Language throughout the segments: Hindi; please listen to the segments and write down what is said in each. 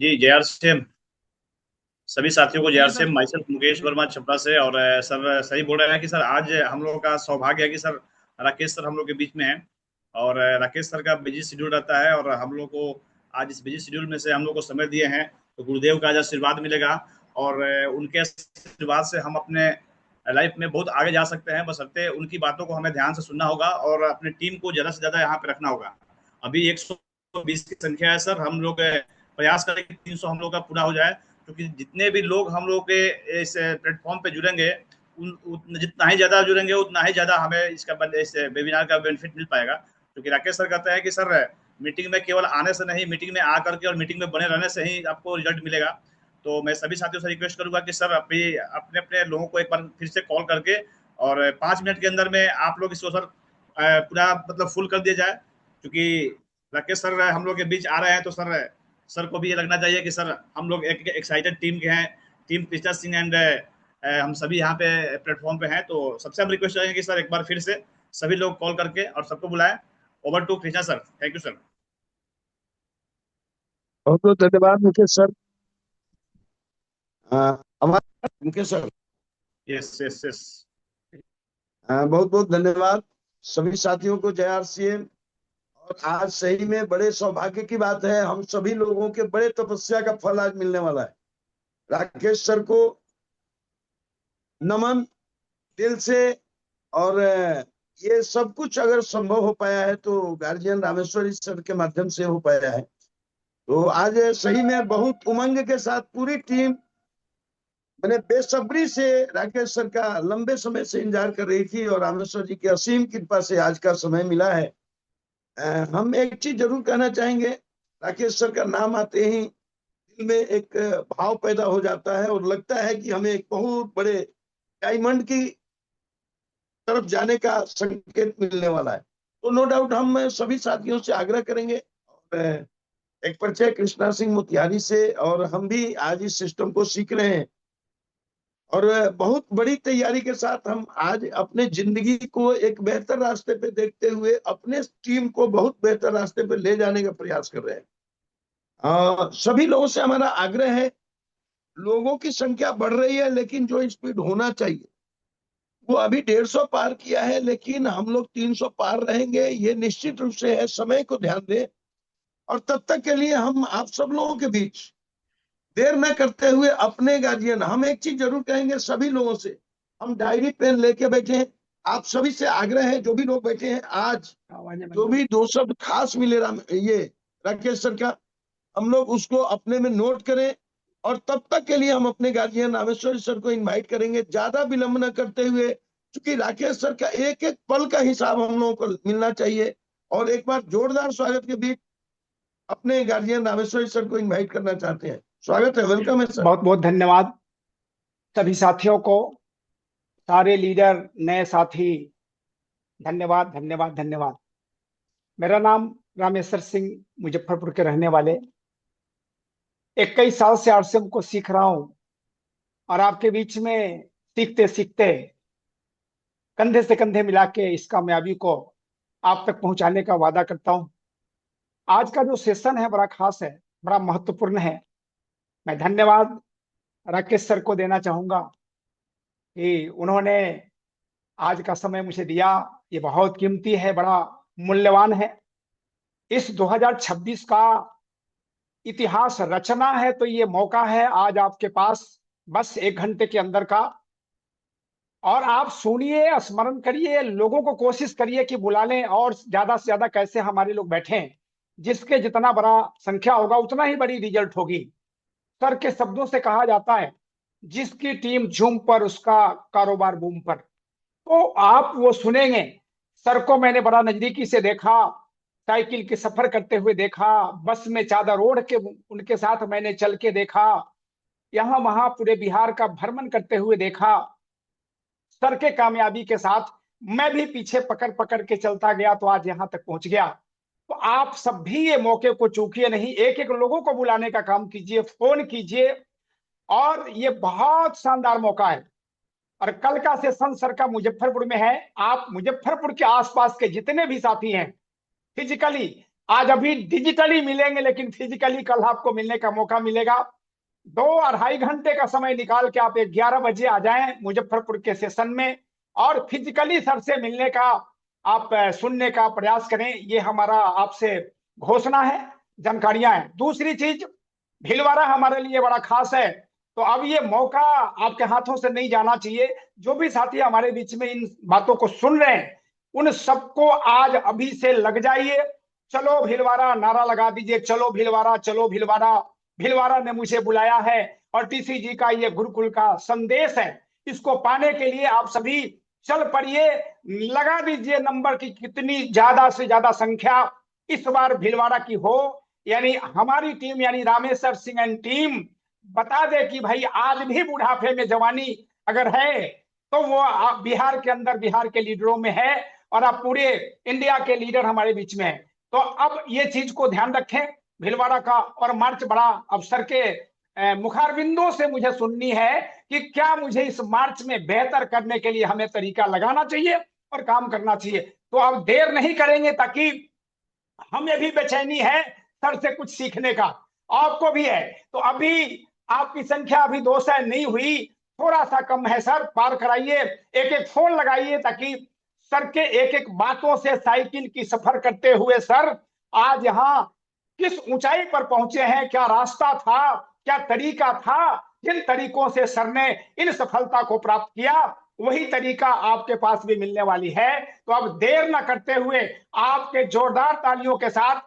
जी JR सेम, सभी साथियों को JR ji same, sir. Myself Mukesh Verma Chhapra से। और सर सही बोल रहे हैं कि सर आज हम लोगों का सौभाग्य है कि सर राकेश सर हम लोग के बीच में हैं। और राकेश सर का बिजी शेड्यूल रहता है, और हम लोग को आज इस बिजी शेड्यूल में से हम लोग को समय दिए हैं, तो गुरुदेव का आज आशीर्वाद मिलेगा। और उनके आशीर्वाद से हम अपने लाइफ में बहुत आगे जा सकते हैं, बशर्ते उनकी बातों को हमें ध्यान से सुनना होगा और अपनी टीम को ज्यादा से ज्यादा यहाँ पे रखना होगा। अभी 120 की संख्या है सर, हम लोग प्रयास करें कि 300 हम लोग का पूरा हो जाए, क्योंकि जितने भी लोग हम लोग के इस प्लेटफॉर्म पे जुड़ेंगे, जितना ही ज्यादा जुड़ेंगे उतना ही ज्यादा हमें इस वेबिनार का बेनिफिट मिल पाएगा। क्योंकि राकेश सर कहते हैं कि सर मीटिंग में केवल आने से नहीं, मीटिंग में आकर के और मीटिंग में बने रहने से ही आपको रिजल्ट मिलेगा। तो मैं सभी साथियों से रिक्वेस्ट करूंगा कि सर अभी अपने अपने लोगों को एक बार फिर से कॉल करके और 5 मिनट के अंदर में आप लोग इसको सर पूरा मतलब फुल कर दिया जाए। क्योंकि राकेश सर हम लोग के बीच आ रहे हैं, तो सर सर को भी ये लगना चाहिए कि सर हम लोग एक एक्साइटेड टीम के हैं, टीम कृष्णा सिंह एंड हम सभी यहाँ पे प्लेटफॉर्म पे हैं। तो सबसे हम रिक्वेस्ट करेंगे कि सर एक बार फिर से सभी लोग कॉल करके और सबको बुलाएं। Over to Krishna sir, thank you sir. बहुत बहुत धन्यवाद मुकेश सर। हमारे Mukesh sir, yes yes yes. बहुत बहुत धन्यवाद सभी साथियों को। जय आरसीएम। और आज सही में बड़े सौभाग्य की बात है, हम सभी लोगों के बड़े तपस्या का फल आज मिलने वाला है। राकेश सर को नमन दिल से। और ये सब कुछ अगर संभव हो पाया है तो गार्जियन रामेश्वरी सर के माध्यम से हो पाया है। तो आज सही में बहुत उमंग के साथ पूरी टीम मैंने बेसब्री से राकेश सर का लंबे समय से इंतजार कर रही थी, और रामेश्वर जी की असीम कृपा से आज का समय मिला है। हम एक चीज जरूर कहना चाहेंगे। राकेश सर का नाम आते ही दिल में एक भाव पैदा हो जाता है, और लगता है कि हमें एक बहुत बड़े डायमंड की तरफ जाने का संकेत मिलने वाला है। तो नो डाउट हम सभी साथियों से आग्रह करेंगे, और एक परिचय कृष्णा सिंह मोतिहारी से, और हम भी आज इस सिस्टम को सीख रहे हैं। और बहुत बड़ी तैयारी के साथ हम आज अपने जिंदगी को एक बेहतर रास्ते पे देखते हुए अपने टीम को बहुत बेहतर रास्ते पे ले जाने का प्रयास कर रहे हैं। सभी लोगों से हमारा आग्रह है। लोगों की संख्या बढ़ रही है, लेकिन जो स्पीड होना चाहिए वो अभी 150 पार किया है, लेकिन हम लोग 300 पार रहेंगे, ये निश्चित रूप से है। समय को ध्यान दें, और तब तक के लिए हम आप सब लोगों के बीच देर न करते हुए अपने गार्जियन, हम एक चीज जरूर कहेंगे सभी लोगों से। हम डायरी पेन लेके बैठे हैं। आप सभी से आग्रह है, जो भी लोग बैठे हैं आज, जो भी दो शब्द खास मिले ये राकेश सर का, हम लोग उसको अपने में नोट करें। और तब तक के लिए हम अपने गार्जियन रामेश्वर सर को इनवाइट करेंगे, ज्यादा विलंब न करते हुए, क्योंकि राकेश सर का एक एक पल का हिसाब हम लोगों को मिलना चाहिए। और एक बार जोरदार स्वागत के बीच अपने गार्जियन रामेश्वर सर को इनवाइट करना चाहते हैं। स्वागत है, वेलकम है सर। बहुत बहुत धन्यवाद सभी साथियों को, सारे लीडर, नए साथी। धन्यवाद धन्यवाद धन्यवाद। मेरा नाम रामेश्वर सिंह, मुजफ्फरपुर के रहने वाले। 21 साल से आरसीएम को सीख रहा हूं, और आपके बीच में सीखते सीखते कंधे से कंधे मिला के इस कामयाबी को आप तक पहुंचाने का वादा करता हूं। आज का जो सेशन है बड़ा खास है, बड़ा महत्वपूर्ण है। मैं धन्यवाद राकेश सर को देना चाहूंगा कि उन्होंने आज का समय मुझे दिया। ये बहुत कीमती है, बड़ा मूल्यवान है। इस 2026 का इतिहास रचना है, तो ये मौका है आज आपके पास, बस 1 घंटे के अंदर का। और आप सुनिए, स्मरण करिए, लोगों को कोशिश करिए कि बुला लें, और ज्यादा से ज्यादा कैसे हमारे लोग बैठें। जिसके जितना बड़ा संख्या होगा उतना ही बड़ी रिजल्ट होगी। सर के शब्दों से कहा जाता है, जिसकी टीम झूम पर उसका कारोबार बूम पर। तो आप वो सुनेंगे। सर को मैंने बड़ा नजदीकी से देखा, साइकिल के सफर करते हुए देखा, बस में चादर ओढ़ के उनके साथ मैंने चल के देखा, यहाँ वहां पूरे बिहार का भ्रमण करते हुए देखा। सर के कामयाबी के साथ मैं भी पीछे पकड़ पकड़ के चलता गया, तो आज यहाँ तक पहुंच गया। तो आप सब भी ये मौके को चूकिए नहीं, एक एक लोगों को बुलाने का काम कीजिए, फोन कीजिए। और ये बहुत शानदार मौका है। और कल का सेशन सर का मुजफ्फरपुर में है। आप मुजफ्फरपुर के आसपास के जितने भी साथी हैं, फिजिकली आज अभी डिजिटली मिलेंगे, लेकिन फिजिकली कल आपको मिलने का मौका मिलेगा। 2 अढ़ाई घंटे का समय निकाल के आप 11 बजे आ जाएं मुजफ्फरपुर के सेशन में, और फिजिकली सर से मिलने का आप सुनने का प्रयास करें। ये हमारा आपसे घोषणा है, जानकारियां हैं। दूसरी चीज, भीलवाड़ा हमारे लिए बड़ा खास है, तो अब ये मौका आपके हाथों से नहीं जाना चाहिए। जो भी साथी हमारे बीच में इन बातों को सुन रहे हैं, उन सबको आज अभी से लग जाइए। चलो भीलवाड़ा नारा लगा दीजिए, चलो भीलवाड़ा, चलो भीलवाड़ा, भीलवाड़ा ने मुझे बुलाया है। और टीसी जी का ये गुरुकुल का संदेश है, इसको पाने के लिए आप सभी चल पड़िए। लगा दीजिए नंबर की कितनी ज्यादा से ज्यादा संख्या इस बार भीलवाड़ा की हो, यानी हमारी टीम यानी रामेश्वर सिंह एंड टीम बता दे कि भाई आज भी बुढ़ापे में जवानी अगर है तो वो बिहार के अंदर बिहार के लीडरों में है, और आप पूरे इंडिया के लीडर हमारे बीच में है। तो अब ये चीज को ध्यान रखें भीलवाड़ा का। और मार्च बड़ा अवसर के मुखारबिंदों से मुझे सुननी है कि क्या मुझे इस मार्च में बेहतर करने के लिए हमें तरीका लगाना चाहिए और काम करना चाहिए। तो अब देर नहीं करेंगे, ताकि हमें भी बेचैनी है सर से कुछ सीखने का, आपको भी है। तो अभी आपकी संख्या अभी 200 नहीं हुई, थोड़ा सा कम है सर, पार कराइए। एक एक फोन लगाइए, ताकि सर के एक एक बातों से साइकिल की सफर करते हुए सर आज यहाँ किस ऊंचाई पर पहुंचे हैं, क्या रास्ता था, क्या तरीका था, जिन तरीकों से सर ने इन सफलता को प्राप्त किया, वही तरीका आपके पास भी मिलने वाली है। तो अब देर न करते हुए आपके जोरदार तालियों के साथ,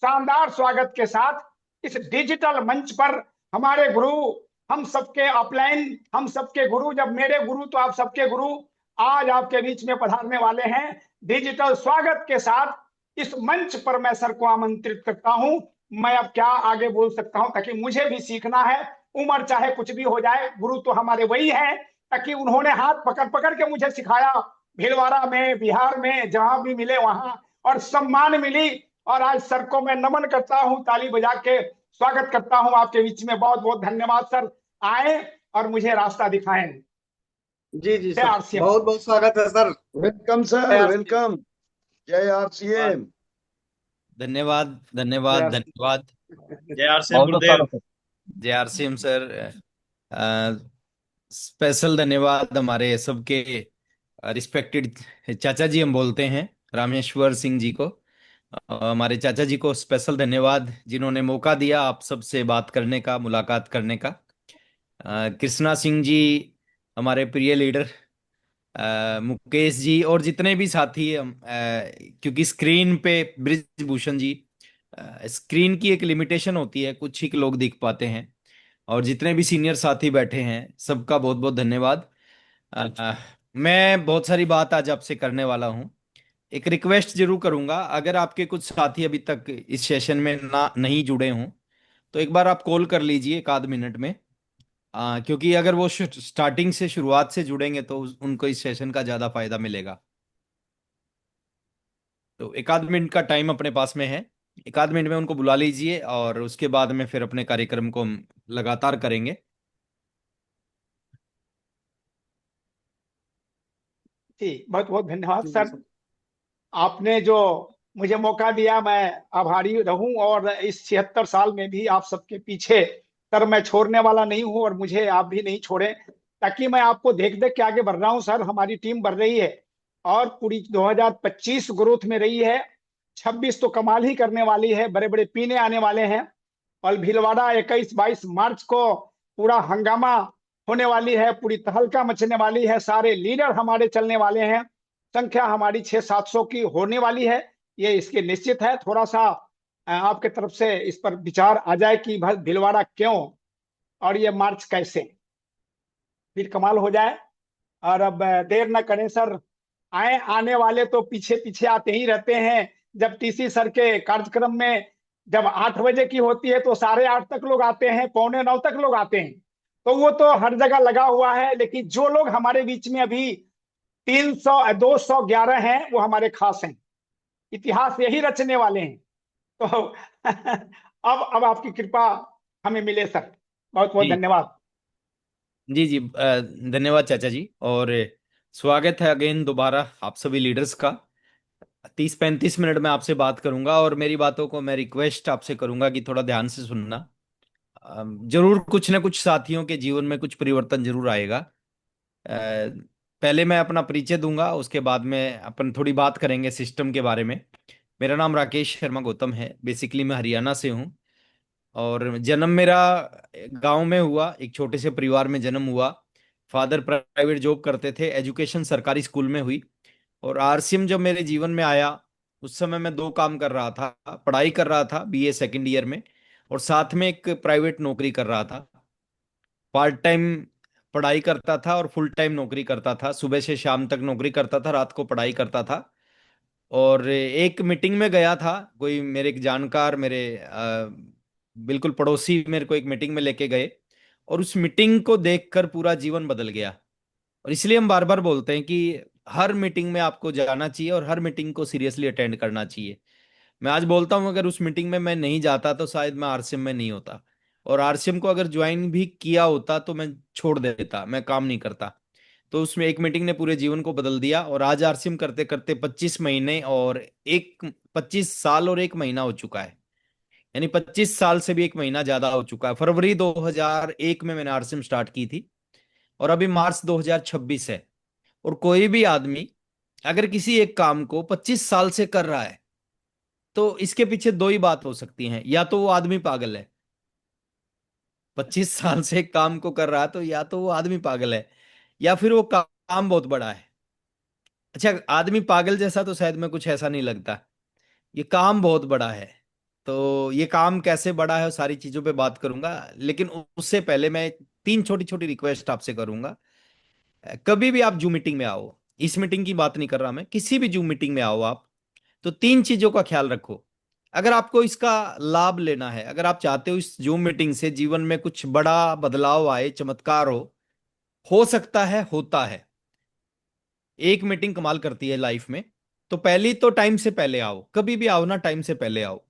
शानदार स्वागत के साथ इस डिजिटल मंच पर हमारे गुरु, हम सबके अपलाइन, हम सबके गुरु, जब मेरे गुरु तो आप सबके गुरु आज आपके बीच में पधारने वाले हैं। डिजिटल स्वागत के साथ इस मंच पर मैं सर को आमंत्रित करता हूं। मैं अब क्या आगे बोल सकता हूं, ताकि मुझे भी सीखना है। उम्र चाहे कुछ भी हो जाए, गुरु तो हमारे वही हैं, ताकि उन्होंने हाथ पकड़ पकड़ के मुझे सिखाया भीलवाड़ा में, बिहार में, जहां भी मिले वहां, और सम्मान मिली। और आज सर को मैं नमन करता हूं, ताली बजा के स्वागत करता हूं आपके बीच में। बहुत बहुत धन्यवाद सर, आए और मुझे रास्ता दिखाएं। जी जी जय सर, आरसीएम। बहुत बहुत स्वागत है सर। Welcome sir, welcome. जय आरसीएम। धन्यवाद धन्यवाद जय धन्यवाद। जय आरसीएम बहुत बहुत गुरुदेव। स्वागत है। जय आरसीएम सर। स्पेशल धन्यवाद हमारे सबके रिस्पेक्टेड चाचा जी, हम बोलते हैं रामेश्वर सिंह जी को। हमारे चाचा जी को स्पेशल धन्यवाद, जिन्होंने मौका दिया आप सबसे बात करने का, मुलाकात करने का। कृष्णा सिंह जी, हमारे प्रिय लीडर, मुकेश जी, और जितने भी साथी हम, क्योंकि स्क्रीन पे ब्रिजभूषण जी, स्क्रीन की एक लिमिटेशन होती है, कुछ ही लोग दिख पाते हैं। और जितने भी सीनियर साथी बैठे हैं, सबका बहुत बहुत धन्यवाद। मैं बहुत सारी बात आज आपसे करने वाला हूं। एक रिक्वेस्ट जरूर करूंगा, अगर आपके कुछ साथी अभी तक इस सेशन में ना नहीं जुड़े हों, तो एक बार आप कॉल कर लीजिए एक आध मिनट में। क्योंकि अगर वो स्टार्टिंग से, शुरुआत से जुड़ेंगे तो उनको इस सेशन का ज्यादा फायदा मिलेगा। तो एक आध मिनट का टाइम अपने पास में है, एक आध मिनट में उनको बुला लीजिए, और उसके बाद में फिर अपने कार्यक्रम को हम लगातार करेंगे। जी, बहुत बहुत धन्यवाद सर। आपने जो मुझे मौका दिया, मैं आभारी रहूं। और इस 76 साल में भी आप सबके पीछे सर मैं छोड़ने वाला नहीं हूं, और मुझे आप भी नहीं छोड़ें, ताकि मैं आपको देख देख के आगे बढ़ रहा हूं सर। हमारी टीम बढ़ रही है, और पूरी 2025 ग्रोथ में रही है। 26 तो कमाल ही करने वाली है, बड़े बड़े पीने आने वाले हैं। और भीलवाड़ा 21-22 मार्च को पूरा हंगामा होने वाली है, पूरी तहलका मचने वाली है, सारे लीडर हमारे चलने वाले हैं। संख्या हमारी 600-700 की होने वाली है, ये इसके निश्चित है। थोड़ा सा आपके तरफ से इस पर विचार आ जाए कि भीलवाड़ा क्यों और ये मार्च कैसे, फिर कमाल हो जाए। और अब देर न करें सर, आए। आने वाले तो पीछे पीछे आते ही रहते हैं। जब टीसी सर के कार्यक्रम में जब 8 बजे की होती है, तो 8:30 तक लोग आते हैं, 8:45 तक लोग आते हैं। तो वो तो हर जगह लगा हुआ है, लेकिन जो लोग हमारे बीच में अभी 211 हैं, वो हमारे खास हैं। इतिहास यही रचने वाले हैं। तो अब आपकी कृपा हमें मिले सर। बहुत बहुत जी धन्यवाद। जी जी, धन्यवाद चाचा जी, और स्वागत है अगेन दोबारा आप सभी लीडर्स का। 30-35 मिनट में आपसे बात करूंगा, और मेरी बातों को मैं रिक्वेस्ट आपसे करूंगा कि थोड़ा ध्यान से सुनना। जरूर कुछ ना कुछ साथियों के जीवन में कुछ परिवर्तन जरूर आएगा। पहले मैं अपना परिचय दूंगा, उसके बाद में अपन थोड़ी बात करेंगे सिस्टम के बारे में। मेरा नाम राकेश शर्मा गौतम है। बेसिकली मैं हरियाणा से हूँ, और जन्म मेरा गांव में हुआ, एक छोटे से परिवार में जन्म हुआ। फादर प्राइवेट जॉब करते थे, एजुकेशन सरकारी स्कूल में हुई। और आरसीएम जब मेरे जीवन में आया, उस समय मैं दो काम कर रहा था। पढ़ाई कर रहा था बीए सेकंड ईयर में, और साथ में एक प्राइवेट नौकरी कर रहा था। पार्ट टाइम पढ़ाई करता था और फुल टाइम नौकरी करता था। सुबह से शाम तक नौकरी करता था, रात को पढ़ाई करता था। और एक मीटिंग में गया था, कोई मेरे एक जानकार, मेरे बिल्कुल पड़ोसी मेरे को एक मीटिंग में लेके गए, और उस मीटिंग को देखकर पूरा जीवन बदल गया। और इसलिए हम बार बार बोलते हैं कि हर मीटिंग में आपको जाना चाहिए और हर मीटिंग को सीरियसली अटेंड करना चाहिए। मैं आज बोलता हूं, अगर उस मीटिंग में मैं नहीं जाता तो शायद मैं आरसीएम में नहीं होता। और आरसीएम को अगर ज्वाइन भी किया होता तो मैं छोड़ देता, मैं काम नहीं करता। तो उसमें एक मीटिंग ने पूरे जीवन को बदल दिया। और आज आरसीएम करते करते 25 महीने और एक 25 साल और 1 महीना हो चुका है। यानी 25 साल से भी 1 महीना ज्यादा हो चुका है। फरवरी 2001 में मैंने आरसीएम स्टार्ट की थी, और अभी मार्च 2026 है। और कोई भी आदमी अगर किसी एक काम को 25 साल से कर रहा है, तो इसके पीछे दो ही बात हो सकती हैं। या तो वो आदमी पागल है, 25 साल से एक काम को कर रहा है, तो या तो वो आदमी पागल है, या फिर वो काम बहुत बड़ा है। अच्छा, आदमी पागल जैसा तो शायद में कुछ ऐसा नहीं लगता, ये काम बहुत बड़ा है। तो ये काम कैसे बड़ा है, वो सारी चीजों पे बात करूंगा। लेकिन उससे पहले मैं तीन छोटी छोटी रिक्वेस्ट आपसे करूंगा। कभी भी आप जूम मीटिंग में आओ, इस मीटिंग की बात नहीं कर रहा मैं, किसी भी जूम मीटिंग में आओ आप, तो तीन चीजों का ख्याल रखो। अगर आपको इसका लाभ लेना है, अगर आप चाहते हो इस जूम मीटिंग से जीवन में कुछ बड़ा बदलाव आए, चमत्कार हो सकता है, होता है। एक मीटिंग कमाल करती है लाइफ में। तो पहली तो टाइम से पहले आओ, कभी भी आओ ना, टाइम से पहले आओ।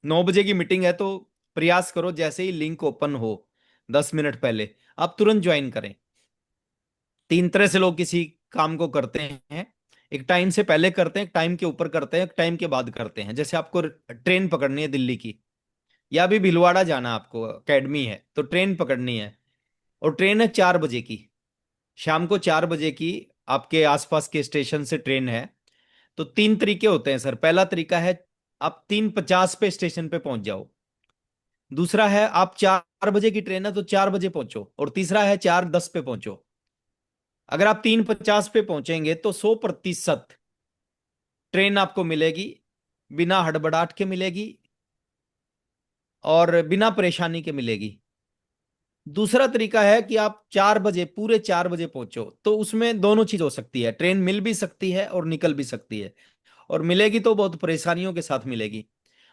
9 बजे की मीटिंग है, तो प्रयास करो जैसे ही लिंक ओपन हो 10 मिनट पहले आप तुरंत ज्वाइन करें। तीन तरह से लोग किसी काम को करते हैं। एक टाइम से पहले करते हैं, एक टाइम के ऊपर करते हैं, एक टाइम के बाद करते हैं। जैसे आपको ट्रेन पकड़नी है दिल्ली की, या भी भीलवाड़ा जाना, आपको एकेडमी है तो ट्रेन पकड़नी है, और ट्रेन है 4 बजे की, शाम को 4 बजे की। आपके आसपास के स्टेशन से ट्रेन है। तो तीन तरीके होते हैं सर। पहला तरीका है, आप 3:50 पे स्टेशन पे पहुंच जाओ। दूसरा है, आप 4 बजे की ट्रेन है तो 4 बजे पहुंचो। और तीसरा है 4:10 पे पहुंचो। अगर आप 3:50 पे पहुंचेंगे तो 100% ट्रेन आपको मिलेगी, बिना हड़बड़ाहट के मिलेगी, और बिना परेशानी के मिलेगी। दूसरा तरीका है कि आप 4 बजे, पूरे 4 बजे पहुंचो, तो उसमें दोनों चीज हो सकती है, ट्रेन मिल भी सकती है और निकल भी सकती है, और मिलेगी तो बहुत परेशानियों के साथ मिलेगी।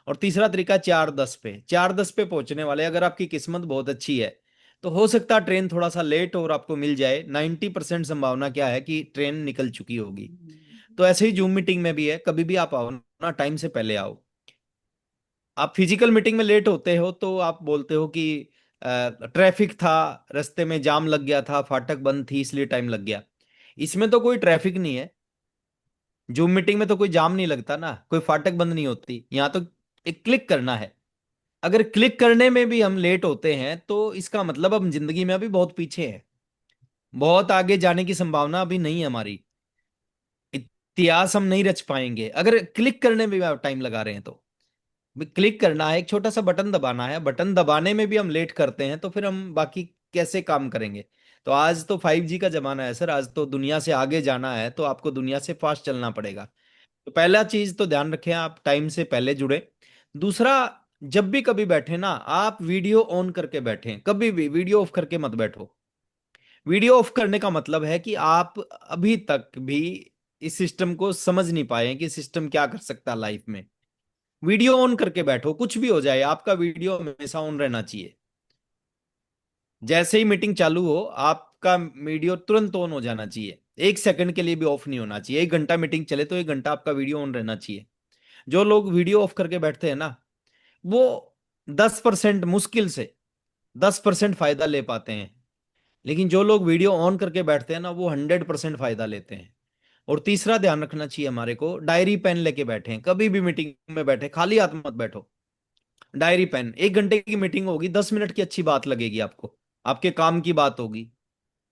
और तीसरा तरीका 4:10 पे, 4:10 पे पहुंचने वाले, अगर आपकी किस्मत बहुत अच्छी है तो हो सकता है ट्रेन थोड़ा सा लेट और आपको मिल जाए। 90% संभावना क्या है कि ट्रेन निकल चुकी होगी। तो ऐसे ही जूम मीटिंग में भी है, कभी भी आप आओ ना, टाइम से पहले आओ। आप फिजिकल मीटिंग में लेट होते हो तो आप बोलते हो कि ट्रैफिक था, रास्ते में जाम लग गया था, फाटक बंद थी इसलिए टाइम लग गया। इसमें तो कोई ट्रैफिक नहीं है, जूम मीटिंग में तो कोई जाम नहीं लगता ना, कोई फाटक बंद नहीं होती। यहाँ तो एक क्लिक करना है। अगर क्लिक करने में भी हम लेट होते हैं तो इसका मतलब हम जिंदगी में अभी बहुत पीछे हैं, बहुत आगे जाने की संभावना अभी नहीं है हमारी। इतिहास हम नहीं रच पाएंगे अगर क्लिक करने में भी आप टाइम लगा रहे हैं तो। क्लिक करना है, एक छोटा सा बटन दबाना है, बटन दबाने में भी हम लेट करते हैं, तो फिर हम बाकी कैसे काम करेंगे। तो आज तो 5G का जमाना है सर, आज तो दुनिया से आगे जाना है, तो आपको दुनिया से फास्ट चलना पड़ेगा। तो पहला चीज तो ध्यान रखें, आप टाइम से पहले जुड़े। दूसरा, जब भी कभी बैठे ना, आप वीडियो ऑन करके बैठें, कभी भी वीडियो ऑफ करके मत बैठो। वीडियो ऑफ करने का मतलब है कि आप अभी तक भी इस सिस्टम को समझ नहीं पाए हैं कि सिस्टम क्या कर सकता है लाइफ में। वीडियो ऑन करके बैठो, कुछ भी हो जाए आपका वीडियो हमेशा ऑन रहना चाहिए। जैसे ही मीटिंग चालू हो आपका वीडियो तुरंत ऑन हो जाना चाहिए, 1 सेकंड के लिए भी ऑफ नहीं होना चाहिए। 1 घंटा मीटिंग चले तो 1 घंटा आपका वीडियो ऑन रहना चाहिए। जो लोग वीडियो ऑफ करके बैठते हैं ना, वो 10%, मुश्किल से 10% फायदा ले पाते हैं। लेकिन जो लोग वीडियो ऑन करके बैठते हैं ना, वो 100% फायदा लेते हैं। और तीसरा ध्यान रखना चाहिए हमारे को, डायरी पेन लेके बैठे हैं, कभी भी मीटिंग में बैठे खाली हाथ मत बैठो। डायरी पेन, 1 घंटे की मीटिंग होगी, 10 मिनट की अच्छी बात लगेगी आपको, आपके काम की बात होगी।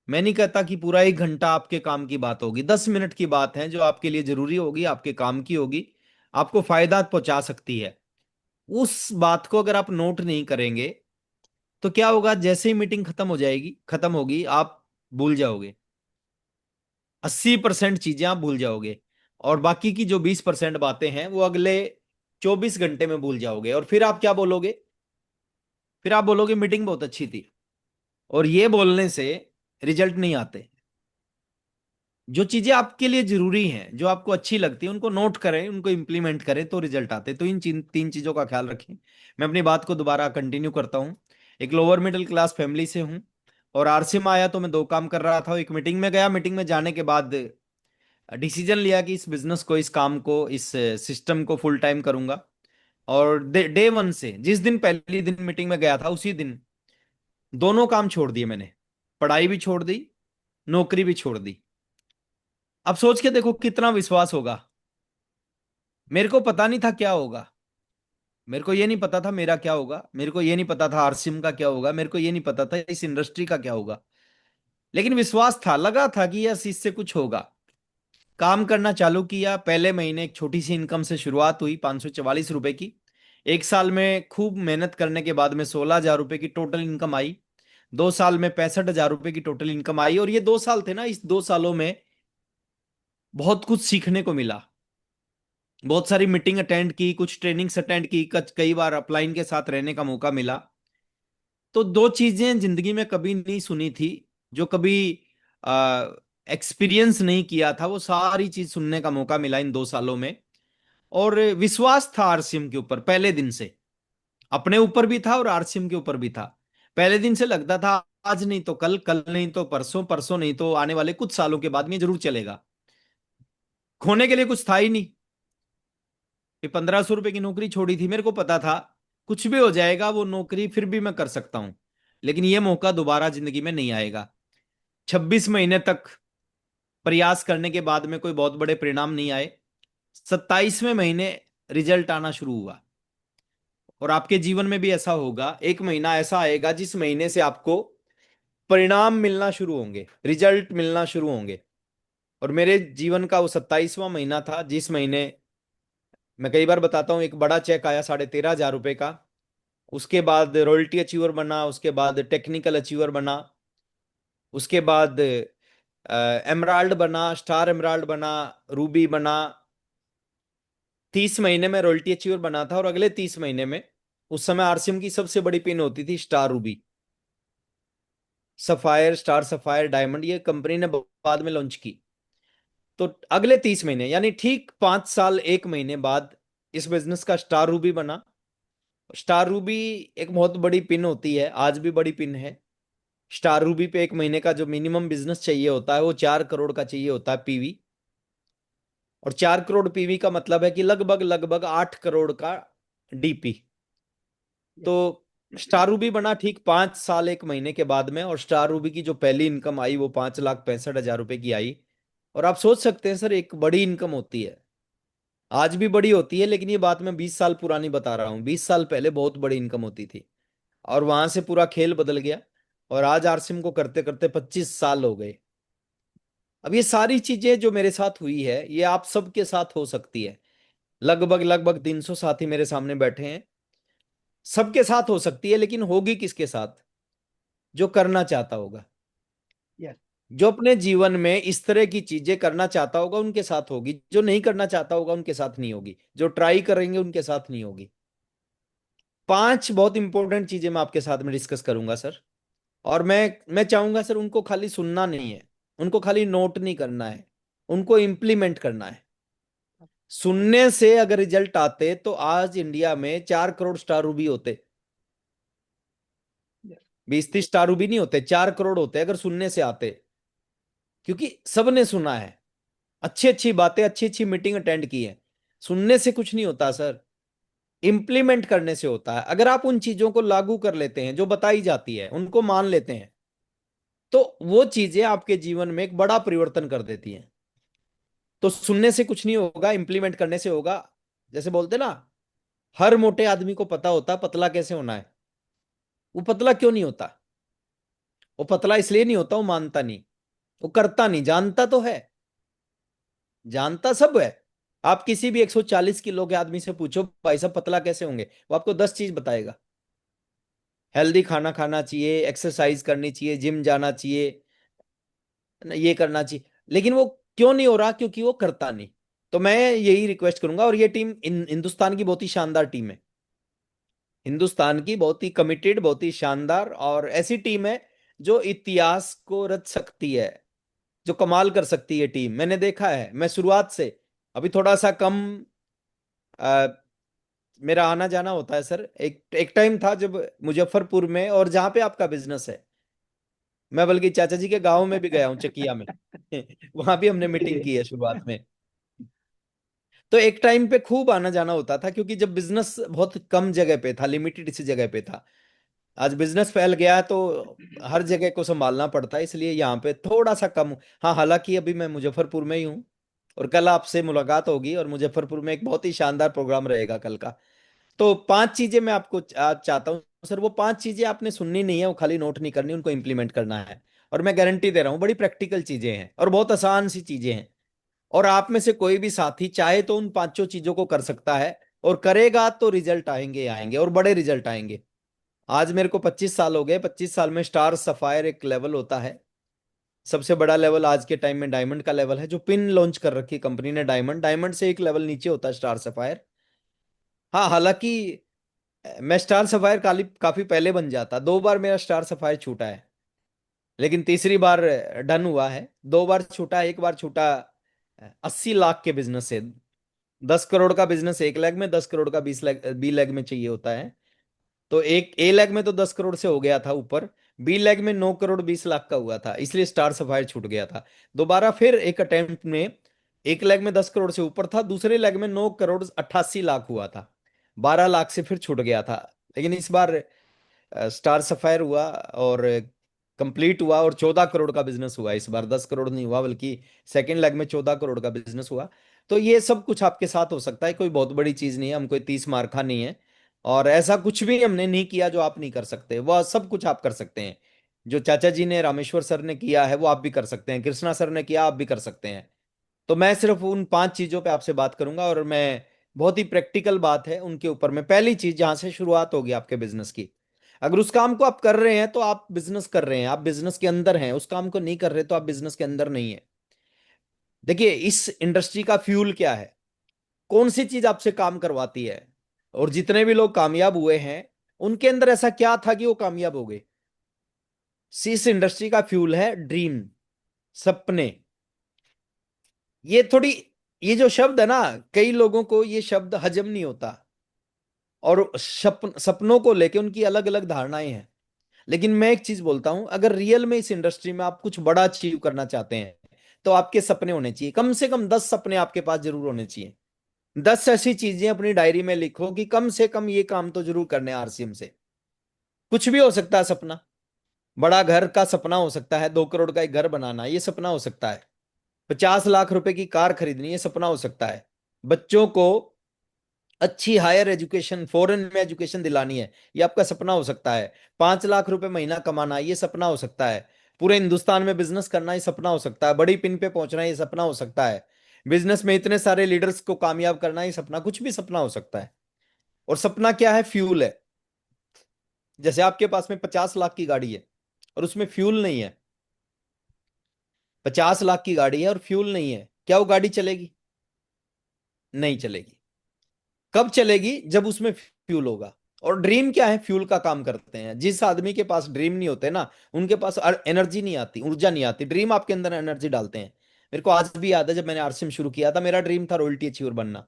मैं नहीं कहता कि पूरा 1 घंटा आपके काम की बात होगी, 10 मिनट की बात है जो आपके लिए जरूरी होगी, आपके काम की होगी, आपको फायदा पहुंचा सकती है। उस बात को अगर आप नोट नहीं करेंगे तो क्या होगा, जैसे ही मीटिंग खत्म हो जाएगी, खत्म होगी, आप भूल जाओगे। 80% चीजें आप भूल जाओगे, और बाकी की जो 20% बातें हैं वो अगले 24 घंटे में भूल जाओगे। और फिर आप क्या बोलोगे? फिर आप बोलोगे मीटिंग बहुत अच्छी थी। और ये बोलने से रिजल्ट नहीं आते। जो चीजें आपके लिए जरूरी हैं, जो आपको अच्छी लगती है, उनको नोट करें, उनको इंप्लीमेंट करें तो रिजल्ट आते। तो इन 3 चीजों का ख्याल रखें। मैं अपनी बात को दोबारा कंटिन्यू करता हूं। एक लोअर मिडिल क्लास फैमिली से हूं, और आरसी में आया तो मैं 2 काम कर रहा था। एक मीटिंग में गया, मीटिंग में जाने के बाद डिसीजन लिया कि इस बिजनेस को, इस काम को, इस सिस्टम को फुल टाइम करूंगा। और डे 1 से, जिस दिन पहली दिन मीटिंग में गया था, उसी दिन दोनों काम छोड़ दिए मैंने। पढ़ाई भी छोड़ दी, नौकरी भी छोड़ दी। अब सोच के देखो कितना विश्वास होगा। मेरे को पता नहीं था क्या होगा, मेरे को ये नहीं पता था मेरा क्या होगा, मेरे को ये नहीं पता था आरसीएम का क्या होगा, मेरे को ये नहीं पता था इस इंडस्ट्री का क्या होगा। लेकिन विश्वास था, लगा था कि यस, इससे कुछ होगा। काम करना चालू किया। पहले महीने एक छोटी सी इनकम से शुरुआत हुई, 544 रुपए की। 1 साल में खूब मेहनत करने के बाद में 16,000 रुपए की टोटल इनकम आई। 2 साल में 65,000 रुपए की टोटल इनकम आई। और ये 2 साल थे ना, इस 2 सालों में बहुत कुछ सीखने को मिला। बहुत सारी मीटिंग अटेंड की, कुछ ट्रेनिंग्स अटेंड की, कई बार अपलाइन के साथ रहने का मौका मिला। तो 2 चीजें जिंदगी में कभी नहीं सुनी थी, जो कभी एक्सपीरियंस नहीं किया था, वो सारी चीज सुनने का मौका मिला इन 2 सालों में। और विश्वास था आरसीएम के ऊपर पहले दिन से, अपने ऊपर भी था और आरसीएम के ऊपर भी था। पहले दिन से लगता था आज नहीं तो कल, कल नहीं तो परसों, परसों नहीं तो आने वाले कुछ सालों के बाद में जरूर चलेगा। खोने के लिए कुछ था ही नहीं। ये 1,500 रुपए की नौकरी छोड़ी थी, मेरे को पता था कुछ भी हो जाएगा, वो नौकरी फिर भी मैं कर सकता हूं, लेकिन ये मौका दोबारा जिंदगी में नहीं आएगा। 26 महीने तक प्रयास करने के बाद में कोई बहुत बड़े परिणाम नहीं आए। 27वें महीने रिजल्ट आना शुरू हुआ। और आपके जीवन में भी ऐसा होगा, एक महीना ऐसा आएगा जिस महीने से आपको परिणाम मिलना शुरू होंगे, रिजल्ट मिलना शुरू होंगे। और मेरे जीवन का वो 27वां महीना था जिस महीने, मैं कई बार बताता हूं, एक बड़ा चेक आया 13,500 रुपए का। उसके बाद रॉयल्टी अचीवर बना, उसके बाद टेक्निकल अचीवर बना, उसके बाद एमराल्ड बना, स्टार एमराल्ड बना, रूबी बना। 30 महीने में रॉयल्टी अचीवर बना था, और अगले 30 महीने में, उस समय आरसीएम की सबसे बड़ी पिन होती थी star Ruby, sapphire, star sapphire, diamond, ये कंपनी ने बाद में लॉन्च की। तो अगले 30 महीने, यानी ठीक 5 साल 1 महीने बाद, इस बिजनेस का स्टार रूबी बना। स्टार रूबी एक बहुत बड़ी पिन होती है, आज भी बड़ी पिन है। स्टार रूबी पे 1 महीने का जो मिनिमम बिजनेस चाहिए होता है वो 4 करोड़ का चाहिए होता है, पीवी। और 4 करोड़ पीवी का मतलब है कि लगभग लगभग 8 करोड़ का डीपी। तो स्टार रूबी बना ठीक 5 साल 1 महीने के बाद में, और स्टार रूबी की जो पहली इनकम आई वो 5,65,000 रुपए की आई। और आप सोच सकते हैं सर, एक बड़ी इनकम होती है, आज भी बड़ी होती है, लेकिन ये बात मैं 20 साल पुरानी बता रहा हूँ। 20 साल पहले बहुत बड़ी इनकम होती थी, और वहां से पूरा खेल बदल गया। और आज आरसीएम को करते करते 25 साल हो गए। अब ये सारी चीजें जो मेरे साथ हुई है, ये आप सबके साथ हो सकती है। लगभग लगभग 300 साथी मेरे सामने बैठे हैं, सबके साथ हो सकती है, लेकिन होगी किसके साथ? जो करना चाहता होगा, यस। जो अपने जीवन में इस तरह की चीजें करना चाहता होगा उनके साथ होगी। जो नहीं करना चाहता होगा उनके साथ नहीं होगी। जो ट्राई करेंगे उनके साथ नहीं होगी। 5 बहुत इंपॉर्टेंट चीजें मैं आपके साथ में डिस्कस करूंगा सर। और मैं चाहूंगा सर, उनको खाली सुनना नहीं है, उनको खाली नोट नहीं करना है, उनको इम्प्लीमेंट करना है। सुनने से अगर रिजल्ट आते तो आज इंडिया में 4 करोड़ स्टार रूबी होते। 20-30 स्टार रूबी नहीं होते, 4 करोड़ होते अगर सुनने से आते। क्योंकि सबने सुना है, अच्छी अच्छी बातें, अच्छी अच्छी मीटिंग अटेंड की है। सुनने से कुछ नहीं होता सर, इंप्लीमेंट करने से होता है। अगर आप उन चीजों को लागू कर लेते हैं जो बताई जाती है, उनको मान लेते हैं, तो वो चीजें आपके जीवन में एक बड़ा परिवर्तन कर देती हैं। तो सुनने से कुछ नहीं होगा, इंप्लीमेंट करने से होगा। जैसे बोलते ना, हर मोटे आदमी को पता होता पतला कैसे होना है। वो पतला क्यों नहीं होता? वो पतला इसलिए नहीं होता, वो मानता नहीं, वो करता नहीं। जानता तो है, जानता सब है। आप किसी भी 140 किलो के आदमी से पूछो भाई साहब पतला कैसे होंगे, वो आपको 10 चीज बताएगा। हेल्दी खाना खाना चाहिए, एक्सरसाइज करनी चाहिए, जिम जाना चाहिए, ये करना चाहिए। लेकिन वो क्यों नहीं हो रहा? क्योंकि वो करता नहीं। तो मैं यही रिक्वेस्ट करूंगा, और ये टीम हिंदुस्तान की बहुत ही शानदार टीम है। हिंदुस्तान की बहुत ही कमिटेड, बहुत ही शानदार और ऐसी टीम है जो इतिहास को रच सकती है, जो कमाल कर सकती है टीम। मैंने देखा है, मैं शुरुआत से, अभी थोड़ा सा कम आ, मेरा आना जाना होता है सर। एक एक टाइम था जब मुजफ्फरपुर में, और जहां पे आपका बिजनेस है, मैं बल्कि चाचा जी के गांव में भी गया हूँ, चकिया में। वहां भी हमने मीटिंग की है शुरुआत में। तो एक टाइम पे खूब आना जाना होता था, क्योंकि जब बिजनेस बहुत कम जगह पे था, लिमिटेड सी जगह पे था। आज बिजनेस फैल गया है, तो हर जगह को संभालना पड़ता है, इसलिए यहाँ पे थोड़ा सा कम। हाँ, हालांकि अभी मैं मुजफ्फरपुर में ही हूँ, और कल आपसे मुलाकात होगी, और मुजफ्फरपुर में एक बहुत ही शानदार प्रोग्राम रहेगा कल का। तो 5 चीजें मैं आपको आज चाहता हूँ सर। वो 5 चीजें आपने सुननी नहीं है, वो खाली नोट नहीं करनी, उनको इंप्लीमेंट करना है। और मैं गारंटी दे रहा हूँ, बड़ी प्रैक्टिकल चीजें हैं और बहुत आसान सी चीजें हैं। और आप में से कोई भी साथी चाहे तो उन 5 चीजों को कर सकता है, और करेगा तो रिजल्ट आएंगे, आएंगे और बड़े रिजल्ट आएंगे। आज मेरे को 25 साल हो गए। 25 साल में स्टार सफायर एक लेवल होता है, सबसे बड़ा लेवल आज के टाइम में डायमंड का लेवल है, जो पिन लॉन्च कर रखी है कंपनी ने। डायमंड, डायमंड से एक लेवल नीचे होता है स्टार सफायर। हाँ, हालांकि मैं स्टार सफायर काफी पहले बन जाता। 2 बार मेरा स्टार सफायर छूटा है, लेकिन तीसरी बार डन हुआ है। 2 बार छूटा, एक बार छूटा 80 लाख के बिजनेस से। 10 करोड़ का बिजनेस 1 लाख में, 10 करोड़ का 20 लाख, B लाख में चाहिए होता है। तो एक A लाख में तो 10 करोड़ से हो गया था ऊपर, B लाख में 9 करोड़ 20 लाख का हुआ था, इसलिए स्टार सफायर छूट गया था। दोबारा फिर एक अटेम्प्ट में 1 लाख में 10 करोड़ से ऊपर था, दूसरे लेग में 9 करोड़ 88 लाख हुआ था, 12 लाख से फिर छूट गया था। लेकिन इस बार स्टार सफायर हुआ और कंप्लीट हुआ, और 14 करोड़ का बिजनेस हुआ इस बार। 10 करोड़ नहीं हुआ, बल्कि सेकंड लेग में 14 करोड़ का बिजनेस हुआ। तो ये सब कुछ आपके साथ हो सकता है, कोई बहुत बड़ी चीज नहीं है, हम कोई 30 मार्खा नहीं है। और ऐसा कुछ भी हमने नहीं किया जो आप नहीं कर सकते, वह सब कुछ आप कर सकते हैं। जो चाचा जी ने, रामेश्वर सर ने किया है, वो आप भी कर सकते हैं। कृष्णा सर ने किया, आप भी कर सकते हैं। तो मैं सिर्फ उन 5 चीजों पे आपसे बात करूंगा, और मैं बहुत ही प्रैक्टिकल बात है उनके ऊपर में। पहली चीज जहां से शुरुआत होगी आपके बिजनेस की, अगर उस काम को आप कर रहे हैं तो आप बिजनेस कर रहे हैं, आप बिजनेस के अंदर हैं। उस काम को नहीं कर रहे तो आप बिजनेस के अंदर नहीं है। देखिए, इस इंडस्ट्री का फ्यूल क्या है, कौन सी चीज आपसे काम करवाती है? और जितने भी लोग कामयाब हुए हैं, उनके अंदर ऐसा क्या था कि वो कामयाब हो गए? इस इंडस्ट्री का फ्यूल है ड्रीम, सपने। ये थोड़ी, ये जो शब्द है ना, कई लोगों को ये शब्द हजम नहीं होता, और सपनों को लेके उनकी अलग अलग धारणाएं हैं। लेकिन मैं एक चीज बोलता हूं, अगर रियल में इस इंडस्ट्री में आप कुछ बड़ा अचीव करना चाहते हैं, तो आपके सपने होने चाहिए। कम से कम 10 सपने आपके पास जरूर होने चाहिए। 10 ऐसी चीजें अपनी डायरी में लिखो कि कम से कम ये काम तो जरूर करने हैं RCM से। कुछ भी हो सकता है सपना। बड़ा घर का सपना हो सकता है, 2 करोड़ का एक घर बनाना, ये सपना हो सकता है। 50 लाख रुपए की कार खरीदनी, ये सपना हो सकता है। बच्चों को अच्छी हायर एजुकेशन, फॉरेन में एजुकेशन दिलानी है, ये आपका सपना हो सकता है। 5 लाख रुपए महीना कमाना, ये सपना हो सकता है। पूरे हिंदुस्तान में बिजनेस करना, ये सपना हो सकता है। बड़ी पिन पे पहुंचना, ये सपना हो सकता है। बिजनेस में इतने सारे लीडर्स को कामयाब करना, ये सपना, कुछ भी सपना हो सकता है। और सपना क्या है? फ्यूल है। जैसे आपके पास में 50 लाख की गाड़ी है और उसमें फ्यूल नहीं है। 50 लाख की गाड़ी है और फ्यूल नहीं है, क्या वो गाड़ी चलेगी? नहीं चलेगी। कब चलेगी? जब उसमें फ्यूल होगा। और ड्रीम क्या है? फ्यूल का काम करते हैं। जिस आदमी के पास ड्रीम नहीं होते ना, उनके पास एनर्जी नहीं आती, ऊर्जा नहीं आती। ड्रीम आपके अंदर एनर्जी डालते हैं। मेरे को आज भी याद है, जब मैंने RCM शुरू किया था, मेरा ड्रीम था रॉयल्टी अचीवर बनना।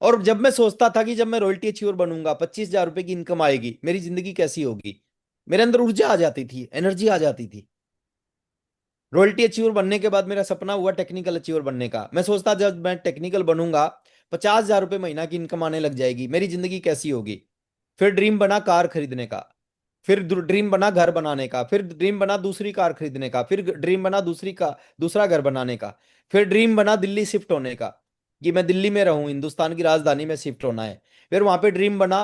और जब मैं सोचता था कि जब मैं रॉयल्टी अचीवर बनूंगा, 25,000 रुपए की इनकम आएगी, मेरी जिंदगी कैसी होगी, मेरे अंदर ऊर्जा आ जाती थी, एनर्जी आ जाती थी। रॉयल्टी अचीवर बनने के बाद मेरा सपना हुआ टेक्निकल अचीवर बनने का। मैं सोचता जब मैं टेक्निकल बनूंगा, 50,000 रुपए महीना की इनकम आने लग जाएगी, मेरी जिंदगी कैसी होगी। फिर ड्रीम बना कार खरीदने का। फिर ड्रीम बना घर बनाने का, फिर ड्रीम बना दूसरी कार खरीदने का, फिर ड्रीम बना दूसरा घर बनाने का, फिर ड्रीम बना दिल्ली शिफ्ट होने का, कि मैं दिल्ली में रहूं, हिंदुस्तान की राजधानी में शिफ्ट होना है। फिर वहां पे ड्रीम बना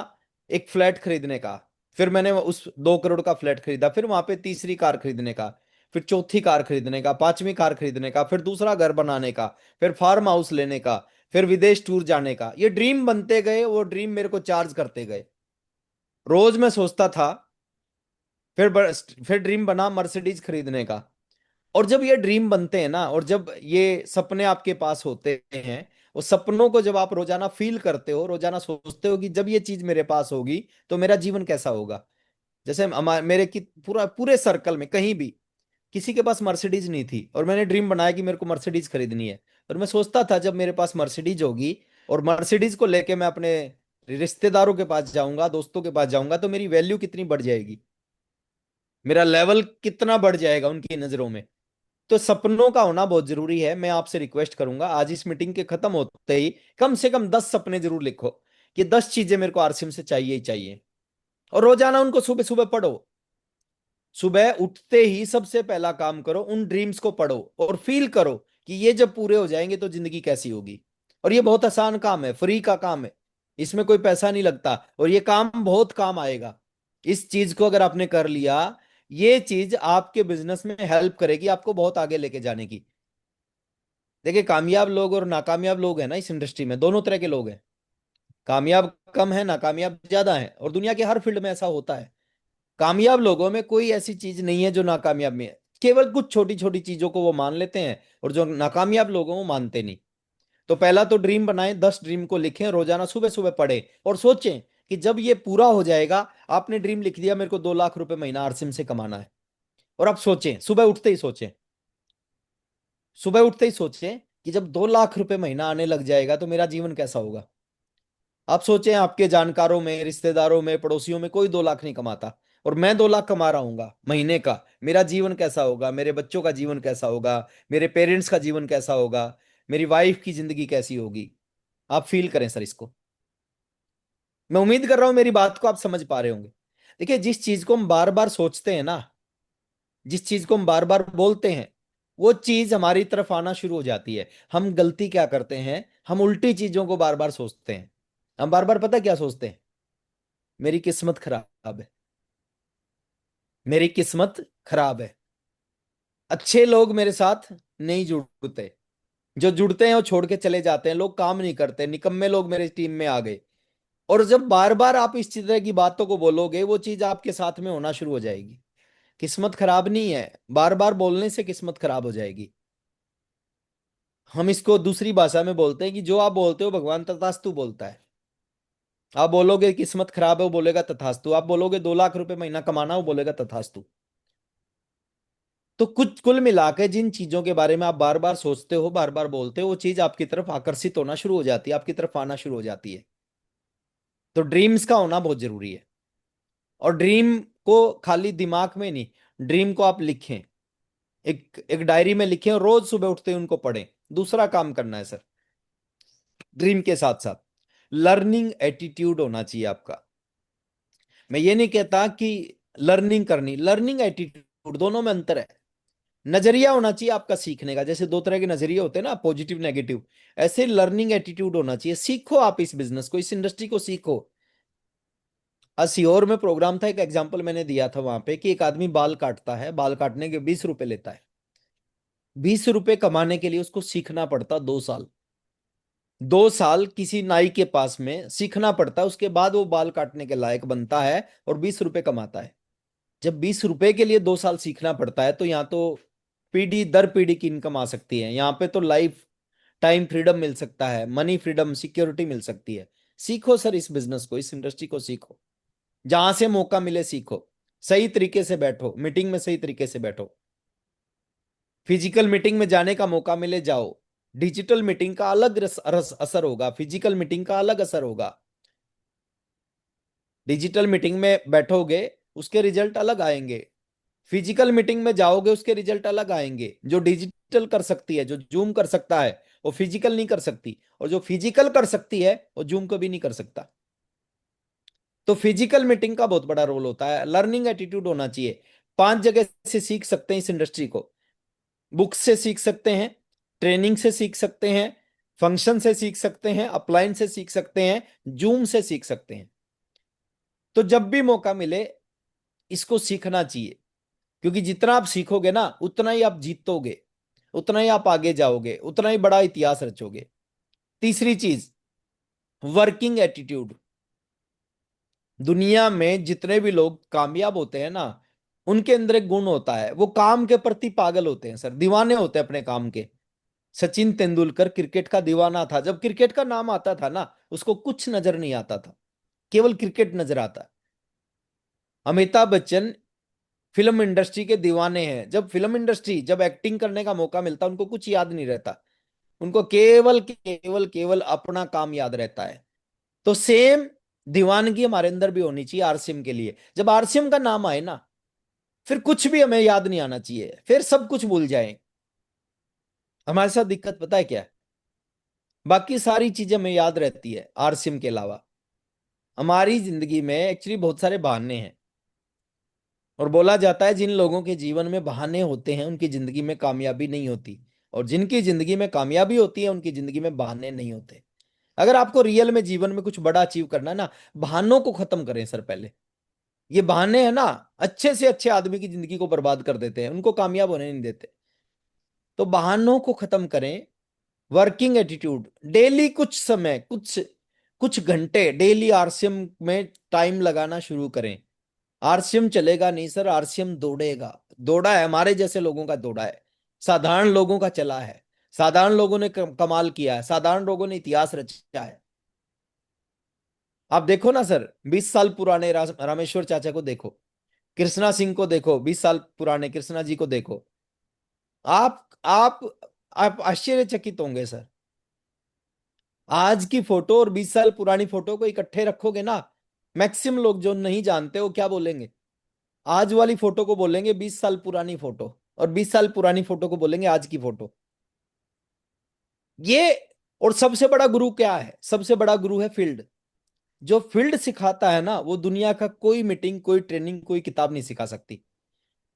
एक फ्लैट खरीदने का, फिर मैंने उस 2 करोड़ का फ्लैट खरीदा, फिर वहां पे तीसरी कार खरीदने का, फिर चौथी कार खरीदने का, पांचवी कार खरीदने का, फिर दूसरा घर बनाने का, फिर फार्म हाउस लेने का, फिर विदेश टूर जाने का। ये ड्रीम बनते गए, वो ड्रीम मेरे को चार्ज करते गए। रोज मैं सोचता था। फिर ड्रीम बना मर्सिडीज खरीदने का। और जब ये ड्रीम बनते हैं ना, और जब ये सपने आपके पास होते हैं, वो सपनों को जब आप रोजाना फील करते हो, रोजाना सोचते हो कि जब ये चीज मेरे पास होगी तो मेरा जीवन कैसा होगा। जैसे मेरे की पूरा पूरे सर्कल में कहीं भी किसी के पास मर्सिडीज नहीं थी, और मैंने ड्रीम बनाया कि मेरे को मर्सिडीज खरीदनी है। और मैं सोचता था जब मेरे पास मर्सिडीज होगी और मर्सिडीज को लेके मैं अपने रिश्तेदारों के पास जाऊंगा, दोस्तों के पास जाऊंगा, तो मेरी वैल्यू कितनी बढ़ जाएगी, मेरा लेवल कितना बढ़ जाएगा उनकी नजरों में। तो सपनों का होना बहुत जरूरी है। मैं आपसे रिक्वेस्ट करूंगा, आज इस मीटिंग के खत्म होते ही कम से कम 10 सपने जरूर लिखो, कि 10 चीजें मेरे को आरसीएम से चाहिए ही चाहिए। और रोजाना उनको सुबह सुबह पढ़ो। सुबह उठते ही सबसे पहला काम करो, उन ड्रीम्स को पढ़ो और फील करो कि ये जब पूरे हो जाएंगे तो जिंदगी कैसी होगी। और ये बहुत आसान काम है, फ्री का काम है, इसमें कोई पैसा नहीं लगता, और ये काम बहुत काम आएगा। इस चीज को अगर आपने कर लिया, ये चीज आपके बिजनेस में हेल्प करेगी, आपको बहुत आगे लेके जाने की। देखिए, कामयाब लोग और नाकामयाब लोग हैं ना इस इंडस्ट्री में, दोनों तरह के लोग हैं। कामयाब कम है, नाकामयाब ज्यादा है, और दुनिया के हर फील्ड में ऐसा होता है। कामयाब लोगों में कोई ऐसी चीज नहीं है जो नाकामयाब में है, केवल कुछ छोटी छोटी चीजों को वो मान लेते हैं, और जो नाकामयाब लोग हैं वो मानते नहीं। तो पहला तो ड्रीम बनाएं, 10 ड्रीम को लिखें, रोजाना सुबह सुबह पढ़ें और सोचें कि जब ये पूरा हो जाएगा। आपने ड्रीम लिख दिया मेरे को 2 लाख रुपए महीना आरसिम से कमाना है, और आप सोचें, सुबह उठते ही सोचें, सुबह उठते ही सोचें कि जब 2 लाख रुपए महीना आने लग जाएगा तो मेरा जीवन कैसा होगा। आप सोचें, आपके जानकारों में, रिश्तेदारों में, पड़ोसियों में कोई 2 लाख नहीं कमाता, और मैं 2 लाख कमा रहा हूँ महीने का। मेरा जीवन कैसा होगा, मेरे बच्चों का जीवन कैसा होगा, मेरे पेरेंट्स का जीवन कैसा होगा, मेरी वाइफ की जिंदगी कैसी होगी। आप फील करें सर इसको। मैं उम्मीद कर रहा हूं मेरी बात को आप समझ पा रहे होंगे। देखिए, जिस चीज को हम बार बार सोचते हैं ना, जिस चीज को हम बार बार बोलते हैं, वो चीज हमारी तरफ आना शुरू हो जाती है। हम गलती क्या करते हैं, हम उल्टी चीजों को बार बार सोचते हैं। हम बार बार पता क्या सोचते हैं, मेरी किस्मत खराब है, मेरी किस्मत खराब है, अच्छे लोग मेरे साथ नहीं जुड़ते, जो जुड़ते हैं वो छोड़ के चले जाते हैं, लोग काम नहीं करते, निकम्मे लोग मेरी टीम में आ गए। और जब बार बार आप इस तरह की बातों को बोलोगे, वो चीज आपके साथ में होना शुरू हो जाएगी। किस्मत खराब नहीं है, बार बार बोलने से किस्मत खराब हो जाएगी। हम इसको दूसरी भाषा में बोलते हैं कि जो आप बोलते हो भगवान तथास्तु बोलता है। आप बोलोगे किस्मत खराब है, वो बोलेगा तथास्तु। आप बोलोगे 2 लाख रुपए महीना कमाना, वो बोलेगा तथास्तु। तो कुछ कुल मिला के जिन चीजों के बारे में आप बार बार सोचते हो, बार बार बोलते हो, वो चीज आपकी तरफ आकर्षित होना शुरू हो जाती है, आपकी तरफ आना शुरू हो जाती है। तो ड्रीम्स का होना बहुत जरूरी है। और ड्रीम को खाली दिमाग में नहीं, ड्रीम को आप लिखें, एक एक डायरी में लिखें, और रोज सुबह उठते ही उनको पढ़ें। दूसरा काम करना है सर, ड्रीम के साथ साथ लर्निंग एटीट्यूड होना चाहिए आपका। मैं ये नहीं कहता कि लर्निंग करनी, लर्निंग एटीट्यूड दोनों में अंतर है। नजरिया होना चाहिए आपका सीखने का, जैसे 2 तरह के नजरिए होते हैं ना, पॉजिटिव नेगेटिव। ऐसे लर्निंग एटीट्यूड होना चाहिए। सीखो, आप इस बिजनेस को, इस इंडस्ट्री को सीखो। सीहोर में प्रोग्राम था, एक एग्जाम्पल मैंने दिया था वहां पे, कि एक आदमी बाल काटता है, बाल काटने के 20 रुपए लेता है। 20 रुपए कमाने के लिए उसको सीखना पड़ता 2 साल। 2 साल किसी नाई के पास में सीखना पड़ता है, उसके बाद वो बाल काटने के लायक बनता है और 20 रुपए कमाता है। जब 20 रुपए के लिए 2 साल सीखना पड़ता है, तो यहाँ तो पीढ़ी दर पीढ़ी की इनकम आ सकती है। यहाँ पे तो लाइफ टाइम फ्रीडम मिल सकता है, मनी फ्रीडम, सिक्योरिटी मिल सकती है। सीखो सर इस बिजनेस को, इस इंडस्ट्री को सीखो। जहां से मौका मिले सीखो। सही तरीके से बैठो, मीटिंग में सही तरीके से बैठो। फिजिकल मीटिंग में जाने का मौका मिले, जाओ। डिजिटल मीटिंग का अलग असर होगा, फिजिकल मीटिंग का अलग असर होगा। डिजिटल मीटिंग में बैठोगे, उसके रिजल्ट अलग आएंगे। फिजिकल मीटिंग में जाओगे, उसके रिजल्ट अलग आएंगे। जो डिजिटल कर सकती है, जो जूम कर सकता है, वो फिजिकल नहीं कर सकती। और जो फिजिकल कर सकती है, वो जूम कभी नहीं कर सकता। तो फिजिकल मीटिंग का बहुत बड़ा रोल होता है। लर्निंग एटीट्यूड होना चाहिए। 5 जगह से सीख सकते हैं इस इंडस्ट्री को। बुक्स से सीख सकते हैं, ट्रेनिंग से सीख सकते हैं, फंक्शन से सीख सकते हैं, अपलाइन से सीख सकते हैं, जूम से सीख सकते हैं। तो जब भी मौका मिले इसको सीखना चाहिए, क्योंकि जितना आप सीखोगे ना उतना ही आप जीतोगे, उतना ही आप आगे जाओगे, उतना ही बड़ा इतिहास रचोगे। तीसरी चीज, वर्किंग एटीट्यूड। दुनिया में जितने भी लोग कामयाब होते हैं ना, उनके अंदर एक गुण होता है, वो काम के प्रति पागल होते हैं सर, दीवाने होते हैं अपने काम के। सचिन तेंदुलकर क्रिकेट का दीवाना था। जब क्रिकेट का नाम आता था ना, उसको कुछ नजर नहीं आता था, केवल क्रिकेट नजर आता। अमिताभ बच्चन फिल्म इंडस्ट्री के दीवाने हैं। जब फिल्म इंडस्ट्री, जब एक्टिंग करने का मौका मिलता, उनको कुछ याद नहीं रहता, उनको केवल केवल केवल अपना काम याद रहता है। तो सेम दीवानगी हमारे अंदर भी होनी चाहिए आरसीएम के लिए। जब आरसीएम का नाम आए ना, फिर कुछ भी हमें याद नहीं आना चाहिए, फिर सब कुछ भूल जाए। हमारे साथ दिक्कत पता है क्या है? बाकी सारी चीजें हमें याद रहती है, आरसीएम के अलावा हमारी जिंदगी में एक्चुअली बहुत सारे बहाने हैं। और बोला जाता है जिन लोगों के जीवन में बहाने होते हैं उनकी जिंदगी में कामयाबी नहीं होती, और जिनकी जिंदगी में कामयाबी होती है उनकी जिंदगी में बहाने नहीं होते। अगर आपको रियल में जीवन में कुछ बड़ा अचीव करना है ना, बहानों को खत्म करें सर पहले। ये बहाने हैं ना, अच्छे से अच्छे आदमी की जिंदगी को बर्बाद कर देते हैं, उनको कामयाब होने नहीं देते। तो बहानों को खत्म करें। वर्किंग एटीट्यूड, डेली कुछ समय, कुछ कुछ घंटे डेली आरसीएम में टाइम लगाना शुरू करें। आरसीएम चलेगा नहीं सर, आरसीएम दौड़ेगा। दौड़ा है, हमारे जैसे लोगों का दौड़ा है, साधारण लोगों का चला है, साधारण लोगों ने कमाल किया है, साधारण लोगों ने इतिहास रचा है। आप देखो ना सर, 20 साल पुराने रामेश्वर चाचा को देखो, कृष्णा सिंह को देखो, 20 साल पुराने कृष्णा जी को देखो। आप आप आप आश्चर्यचकित होंगे सर। आज की फोटो और 20 साल पुरानी फोटो को इकट्ठे रखोगे ना, मैक्सिमम लोग जो नहीं जानते वो क्या बोलेंगे, आज वाली फोटो को बोलेंगे 20 साल पुरानी फोटो, और 20 साल पुरानी फोटो को बोलेंगे आज की फोटो। ये, और सबसे बड़ा गुरु क्या है? सबसे बड़ा गुरु है फील्ड। जो फील्ड सिखाता है ना, वो दुनिया का कोई मीटिंग, कोई ट्रेनिंग, कोई किताब नहीं सिखा सकती।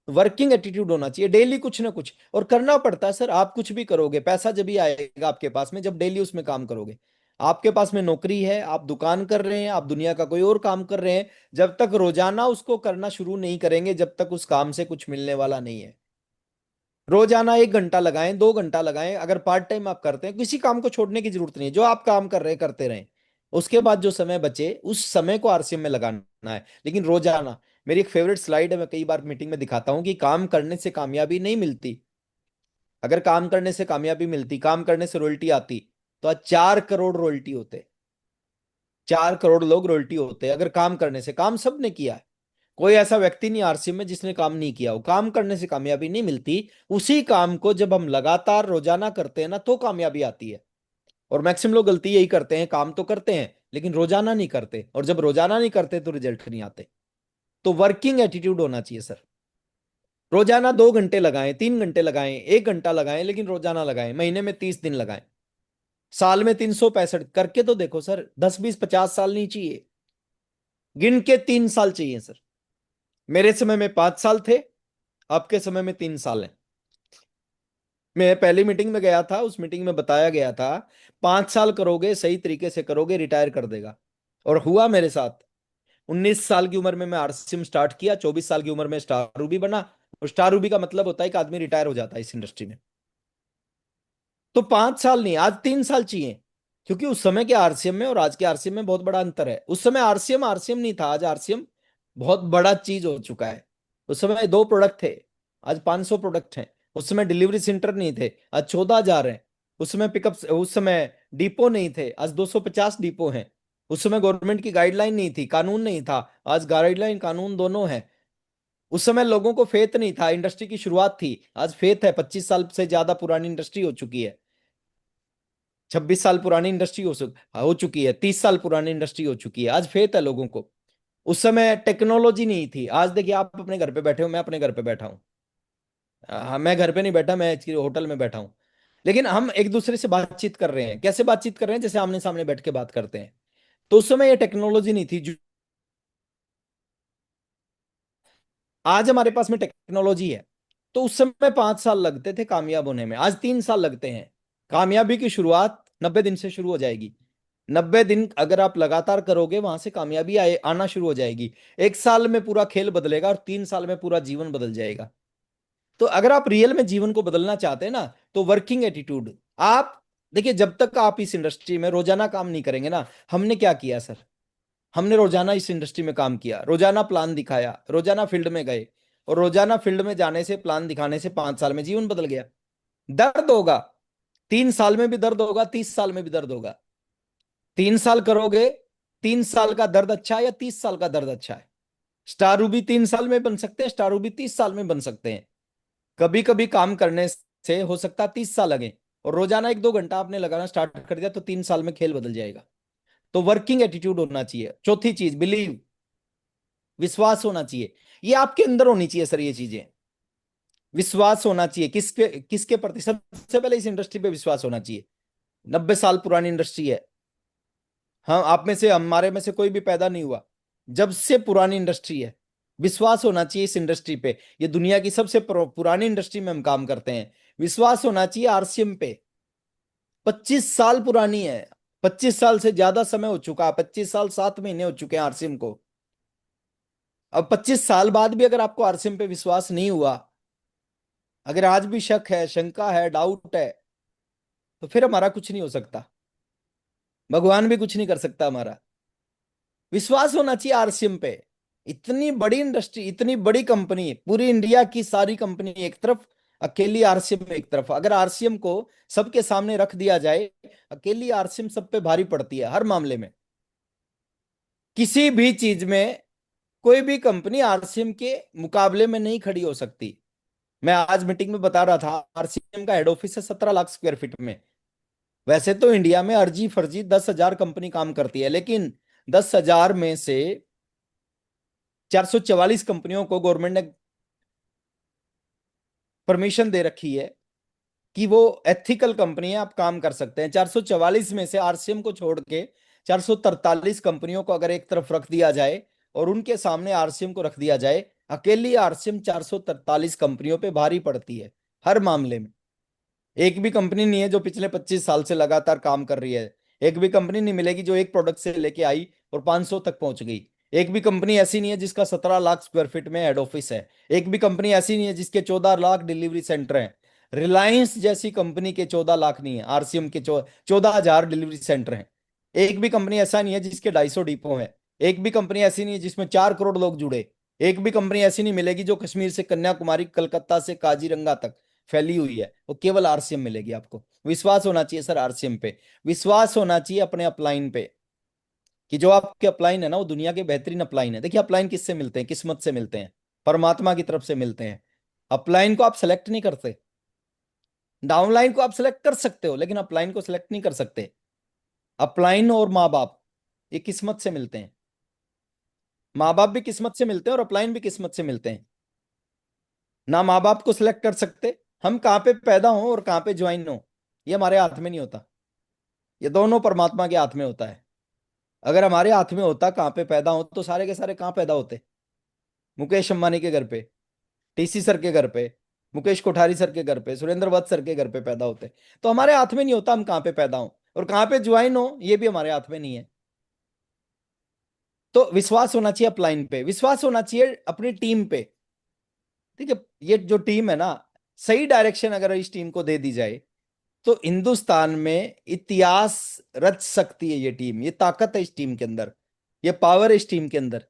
वर्किंग एटीट्यूड होना चाहिए, डेली कुछ ना कुछ, और करना पड़ता है सर। आप कुछ भी करोगे, पैसा जब भी आएगा आपके पास में, जब डेली उसमें काम करोगे। आपके पास में नौकरी है, आप दुकान कर रहे हैं, आप दुनिया का कोई और काम कर रहे हैं, जब तक रोजाना उसको करना शुरू नहीं करेंगे, जब तक उस काम से कुछ मिलने वाला नहीं है। रोजाना 1 घंटा लगाएं, 2 घंटा लगाएं। अगर पार्ट टाइम आप करते हैं, किसी काम को छोड़ने की जरूरत नहीं है, जो आप काम कर रहे हैं करते रहें। उसके बाद जो समय बचे, उस समय को आरसीएम में लगाना है, लेकिन रोजाना। मेरी एक फेवरेट स्लाइड है, मैं कई बार मीटिंग में दिखाता हूं कि काम करने से कामयाबी नहीं मिलती। अगर काम करने से कामयाबी मिलती, काम करने से रॉयल्टी आती, तो आज 4 करोड़ रॉयल्टी होते। 4 करोड़ लोग रॉयल्टी होते अगर काम करने से। काम सबने किया है, कोई ऐसा व्यक्ति नहीं आरसीएम में जिसने काम नहीं किया हो। काम करने से कामयाबी नहीं मिलती, उसी काम को जब हम लगातार रोजाना करते हैं ना, तो कामयाबी आती है। और मैक्सिमम लोग गलती यही करते हैं, काम तो करते हैं लेकिन रोजाना नहीं करते, और जब रोजाना नहीं करते तो रिजल्ट नहीं आते। तो वर्किंग एटीट्यूड होना चाहिए सर। रोजाना 2 घंटे लगाएं, 3 घंटे लगाएं, 1 घंटा लगाएं, लेकिन रोजाना लगाएं। महीने में 30 दिन लगाएं, साल में 365 करके तो देखो सर। 10 20 50 साल नहीं चाहिए, गिन के 3 साल चाहिए सर। मेरे समय में 5 साल थे, आपके समय में 3 साल है। मैं पहली मीटिंग में गया था, उस मीटिंग में बताया गया था 5 साल करोगे, सही तरीके से करोगे, रिटायर कर देगा। और हुआ मेरे साथ। 19 साल की उम्र में मैं आरसीएम स्टार्ट किया, 24 साल की उम्र में स्टार रूबी बना। और स्टार रूबी का मतलब होता है कि आदमी रिटायर हो जाता है इस इंडस्ट्री में। तो 5 साल नहीं, आज 3 साल चाहिए। क्योंकि उस समय के आरसीएम में और आज के आरसीएम में बहुत बड़ा अंतर है। उस समय आरसीएम आरसीएम नहीं था, आज आरसीएम बहुत बड़ा चीज हो चुका है। उस समय 2 प्रोडक्ट थे, आज 500 प्रोडक्ट हैं। उस समय डिलीवरी सेंटर नहीं थे, आज 14,000 हैं। उस समय पिकअप, उस समय डिपो नहीं थे, आज 250 डिपो हैं। उस समय गवर्नमेंट की गाइडलाइन नहीं थी, कानून नहीं था, आज गाइडलाइन कानून दोनों है। उस समय लोगों को फेथ नहीं था, इंडस्ट्री की शुरुआत थी, आज फेथ है। 25 साल से ज्यादा पुरानी इंडस्ट्री हो चुकी है। 26 साल पुरानी इंडस्ट्री हो चुकी है, 30 साल पुरानी इंडस्ट्री हो चुकी है, आज फेथ है लोगों को। उस समय टेक्नोलॉजी नहीं थी। आज देखिए, आप अपने घर पे बैठे हो, मैं अपने घर पे बैठा हूँ। हाँ, मैं घर पे नहीं बैठा, मैं होटल में बैठा हूँ, लेकिन हम एक दूसरे से बातचीत कर रहे हैं। कैसे बातचीत कर रहे हैं? जैसे आमने सामने बैठ के बात करते हैं। तो उस समय ये टेक्नोलॉजी नहीं थी आज हमारे पास में टेक्नोलॉजी है, तो उस समय 5 साल लगते थे कामयाब होने में, आज 3 साल लगते हैं। कामयाबी की शुरुआत 90 दिन से शुरू हो जाएगी। 90 दिन अगर आप लगातार करोगे, वहां से कामयाबी आना शुरू हो जाएगी। 1 साल में पूरा खेल बदलेगा और 3 साल में पूरा जीवन बदल जाएगा। तो अगर आप रियल में जीवन को बदलना चाहते हैं ना, तो वर्किंग एटीट्यूड। आप देखिए, जब तक आप इस इंडस्ट्री में रोजाना काम नहीं करेंगे ना, हमने क्या किया सर, हमने रोजाना इस इंडस्ट्री में काम किया, रोजाना प्लान दिखाया, रोजाना फील्ड में गए, और रोजाना फील्ड में जाने से, प्लान दिखाने से 5 साल में जीवन बदल गया। दर्द होगा, 3 साल में भी दर्द होगा, 30 साल में भी दर्द होगा। 3 साल करोगे, 3 साल का दर्द अच्छा है या 30 साल का दर्द अच्छा है? स्टार रूबी 3 साल में बन सकते हैं, स्टार रूबी 30 साल में बन सकते हैं। कभी कभी काम करने से हो सकता है 30 साल लगे, और रोजाना 1-2 घंटा आपने लगाना स्टार्ट कर दिया तो 3 साल में खेल बदल जाएगा। तो वर्किंग एटीट्यूड होना चाहिए। चौथी चीज, बिलीव, विश्वास होना चाहिए। ये आपके अंदर होनी चाहिए सर, ये चीजें। विश्वास होना चाहिए किसके किसके प्रति? सबसे पहले इस इंडस्ट्री पे विश्वास होना चाहिए। 90 साल पुरानी इंडस्ट्री है। हाँ, आप में से, हमारे में से कोई भी पैदा नहीं हुआ, जब से पुरानी इंडस्ट्री है। विश्वास होना चाहिए इस इंडस्ट्री पे। ये दुनिया की सबसे पुरानी इंडस्ट्री में हम काम करते हैं। विश्वास होना चाहिए आरसीएम पे। 25 साल पुरानी है, 25 साल से ज्यादा समय हो चुका, 25 साल 7 महीने हो चुके हैं आरसीएम को। अब 25 साल बाद भी अगर आपको आरसीएम पे विश्वास नहीं हुआ, अगर आज भी शक है, शंका है, डाउट है, तो फिर हमारा कुछ नहीं हो सकता, भगवान भी कुछ नहीं कर सकता हमारा। विश्वास होना चाहिए आरसीएम पे। इतनी बड़ी इंडस्ट्री, इतनी बड़ी कंपनी, पूरी इंडिया की सारी कंपनी एक तरफ, अकेली आरसीएम एक तरफ। अगर आरसीएम को सबके सामने रख दिया जाए, अकेली आरसीएम सब पे भारी पड़ती है हर मामले में। किसी भी चीज में कोई भी कंपनी आरसीएम के मुकाबले में नहीं खड़ी हो सकती। मैं आज मीटिंग में बता रहा था, आरसीएम का हेड ऑफिस है 17 लाख स्क्वायर फीट में। वैसे तो इंडिया में अर्जी फर्जी 10,000 कंपनी काम करती है, लेकिन 10,000 में से 444 कंपनियों को गवर्नमेंट ने परमिशन दे रखी है कि वो एथिकल कंपनी है, आप काम कर सकते हैं। 444 में से आरसीएम को छोड़ के 443 कंपनियों को अगर एक तरफ रख दिया जाए और उनके सामने आरसीएम को रख दिया जाए, अकेली आरसीएम 443 कंपनियों पे भारी पड़ती है हर मामले में। एक भी कंपनी नहीं है जो पिछले 25 साल से लगातार काम कर रही है। एक भी कंपनी नहीं मिलेगी जो एक प्रोडक्ट से लेके आई और 500 तक पहुंच गई। एक भी कंपनी ऐसी नहीं है जिसका 17 लाख स्क्वायर फीट में हेड ऑफिस है। एक भी कंपनी ऐसी नहीं है जिसके 14 लाख डिलीवरी सेंटर हैं। रिलायंस जैसी कंपनी के 14 लाख नहीं है, आरसीएम के 14,000 डिलीवरी सेंटर हैं। एक भी कंपनी ऐसा नहीं है जिसके 250 डिपो है। एक भी कंपनी ऐसी नहीं है जिसमें 4 करोड़ लोग जुड़े। एक भी कंपनी ऐसी नहीं मिलेगी जो कश्मीर से कन्याकुमारी, कलकत्ता से काजीरंगा तक फैली हुई है। वो केवल आरसीएम मिलेगी आपको। विश्वास होना चाहिए सर आरसीएम पे। विश्वास होना चाहिए अपने अपलाइन पे, कि जो आपके अपलाइन है ना, वो दुनिया के बेहतरीन अपलाइन है। देखिए, अपलाइन किससे मिलते हैं? किस्मत से मिलते हैं, परमात्मा की तरफ से मिलते हैं। अपलाइन को आप सेलेक्ट नहीं करते। डाउनलाइन को आप सेलेक्ट कर सकते हो, लेकिन अपलाइन को सेलेक्ट नहीं कर सकते। अपलाइन और माँ बाप, ये किस्मत से मिलते हैं। माँ बाप भी किस्मत से मिलते हैं और अपलाइन भी किस्मत से मिलते हैं। ना माँ बाप को सिलेक्ट कर सकते, हम कहाँ पे पैदा हो और कहाँ पे ज्वाइन हो, ये हमारे हाथ में नहीं होता। ये दोनों परमात्मा के हाथ में होता है। अगर हमारे हाथ में होता कहाँ पे पैदा हो, तो सारे के सारे कहाँ पैदा होते? मुकेश अंबानी के घर पे, टीसी सर के घर पे, मुकेश कोठारी सर के घर पे, सुरेंद्र वत्स सर के घर पे पैदा होते। तो हमारे हाथ में नहीं होता हम कहाँ पे पैदा हो और कहाँ पे ज्वाइन हो, ये भी हमारे हाथ में नहीं है। तो विश्वास होना चाहिए अपलाइन पे, विश्वास होना चाहिए अपनी टीम पे। ठीक है, ये जो टीम है ना, सही डायरेक्शन अगर इस टीम को दे दी जाए, तो हिंदुस्तान में इतिहास रच सकती है ये टीम। ये ताकत है इस टीम के अंदर, ये पावर है इस टीम के अंदर।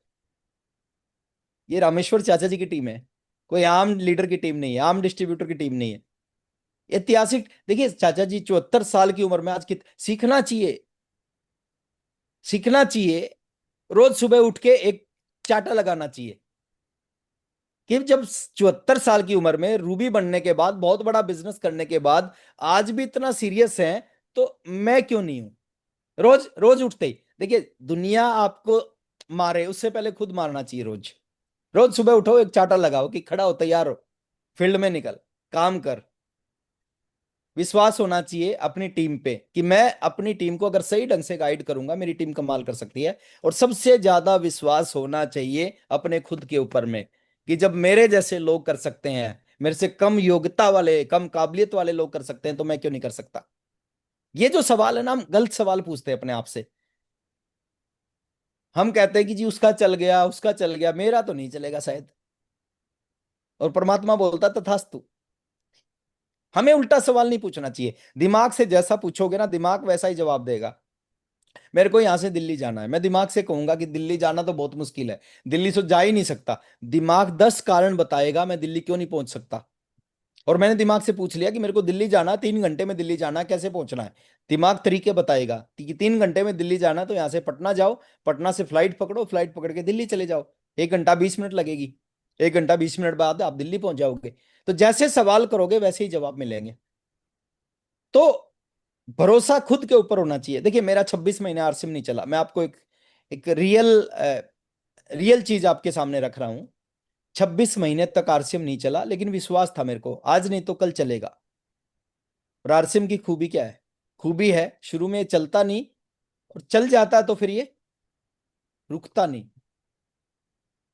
ये रामेश्वर चाचा जी की टीम है, कोई आम लीडर की टीम नहीं है, आम डिस्ट्रीब्यूटर की टीम नहीं है। ऐतिहासिक, देखिए चाचा जी 74 साल की उम्र में आज सीखना चाहिए, सीखना चाहिए। रोज सुबह उठ के एक चाटा लगाना चाहिए कि जब 74 साल की उम्र में रूबी बनने के बाद, बहुत बड़ा बिजनेस करने के बाद, आज भी इतना सीरियस है, तो मैं क्यों नहीं हूं? रोज रोज उठते ही देखिए, दुनिया आपको मारे उससे पहले खुद मारना चाहिए। रोज रोज सुबह उठो, एक चाटा लगाओ कि खड़ा हो, तैयार हो, फील्ड में निकल, काम कर। विश्वास होना चाहिए अपनी टीम पे कि मैं अपनी टीम को अगर सही ढंग से गाइड करूंगा, मेरी टीम कमाल कर सकती है। और सबसे ज्यादा विश्वास होना चाहिए अपने खुद के ऊपर में कि जब मेरे जैसे लोग कर सकते हैं, मेरे से कम योग्यता वाले, कम काबिलियत वाले लोग कर सकते हैं, तो मैं क्यों नहीं कर सकता? ये जो सवाल है ना, हम गलत सवाल पूछते हैं अपने आप से। हम कहते हैं कि जी उसका चल गया, उसका चल गया, मेरा तो नहीं चलेगा शायद। और परमात्मा बोलता तथास्तु। हमें उल्टा सवाल नहीं पूछना चाहिए। दिमाग से जैसा पूछोगे ना, दिमाग वैसा ही जवाब देगा। मेरे को यहां से दिल्ली जाना है, मैं दिमाग से कहूंगा कि दिल्ली जाना तो बहुत मुश्किल है, दिल्ली से जा ही नहीं सकता। दिमाग 10 कारण बताएगा मैं दिल्ली क्यों नहीं पहुंच सकता। और मैंने दिमाग से पूछ लिया कि मेरे को दिल्ली जाना, 3 घंटे में दिल्ली जाना, कैसे पहुंचना है? दिमाग तरीके बताएगा कि 3 घंटे में दिल्ली जाना, तो यहां से पटना जाओ, पटना से फ्लाइट पकड़ो, फ्लाइट पकड़ के दिल्ली चले जाओ, 1 घंटा 20 मिनट लगेगी, 1 घंटा 20 मिनट बाद आप दिल्ली पहुंच जाओगे। तो जैसे सवाल करोगे वैसे ही जवाब मिलेंगे। तो भरोसा खुद के ऊपर होना चाहिए। देखिए, मेरा 26 महीने आरसीएम नहीं चला। मैं आपको एक रियल चीज आपके सामने रख रहा हूं। 26 महीने तक आरसीएम नहीं चला, लेकिन विश्वास था मेरे को, आज नहीं तो कल चलेगा। और आरसीएम की खूबी क्या है? खूबी है, शुरू में ये चलता नहीं, और चल जाता तो फिर ये रुकता नहीं।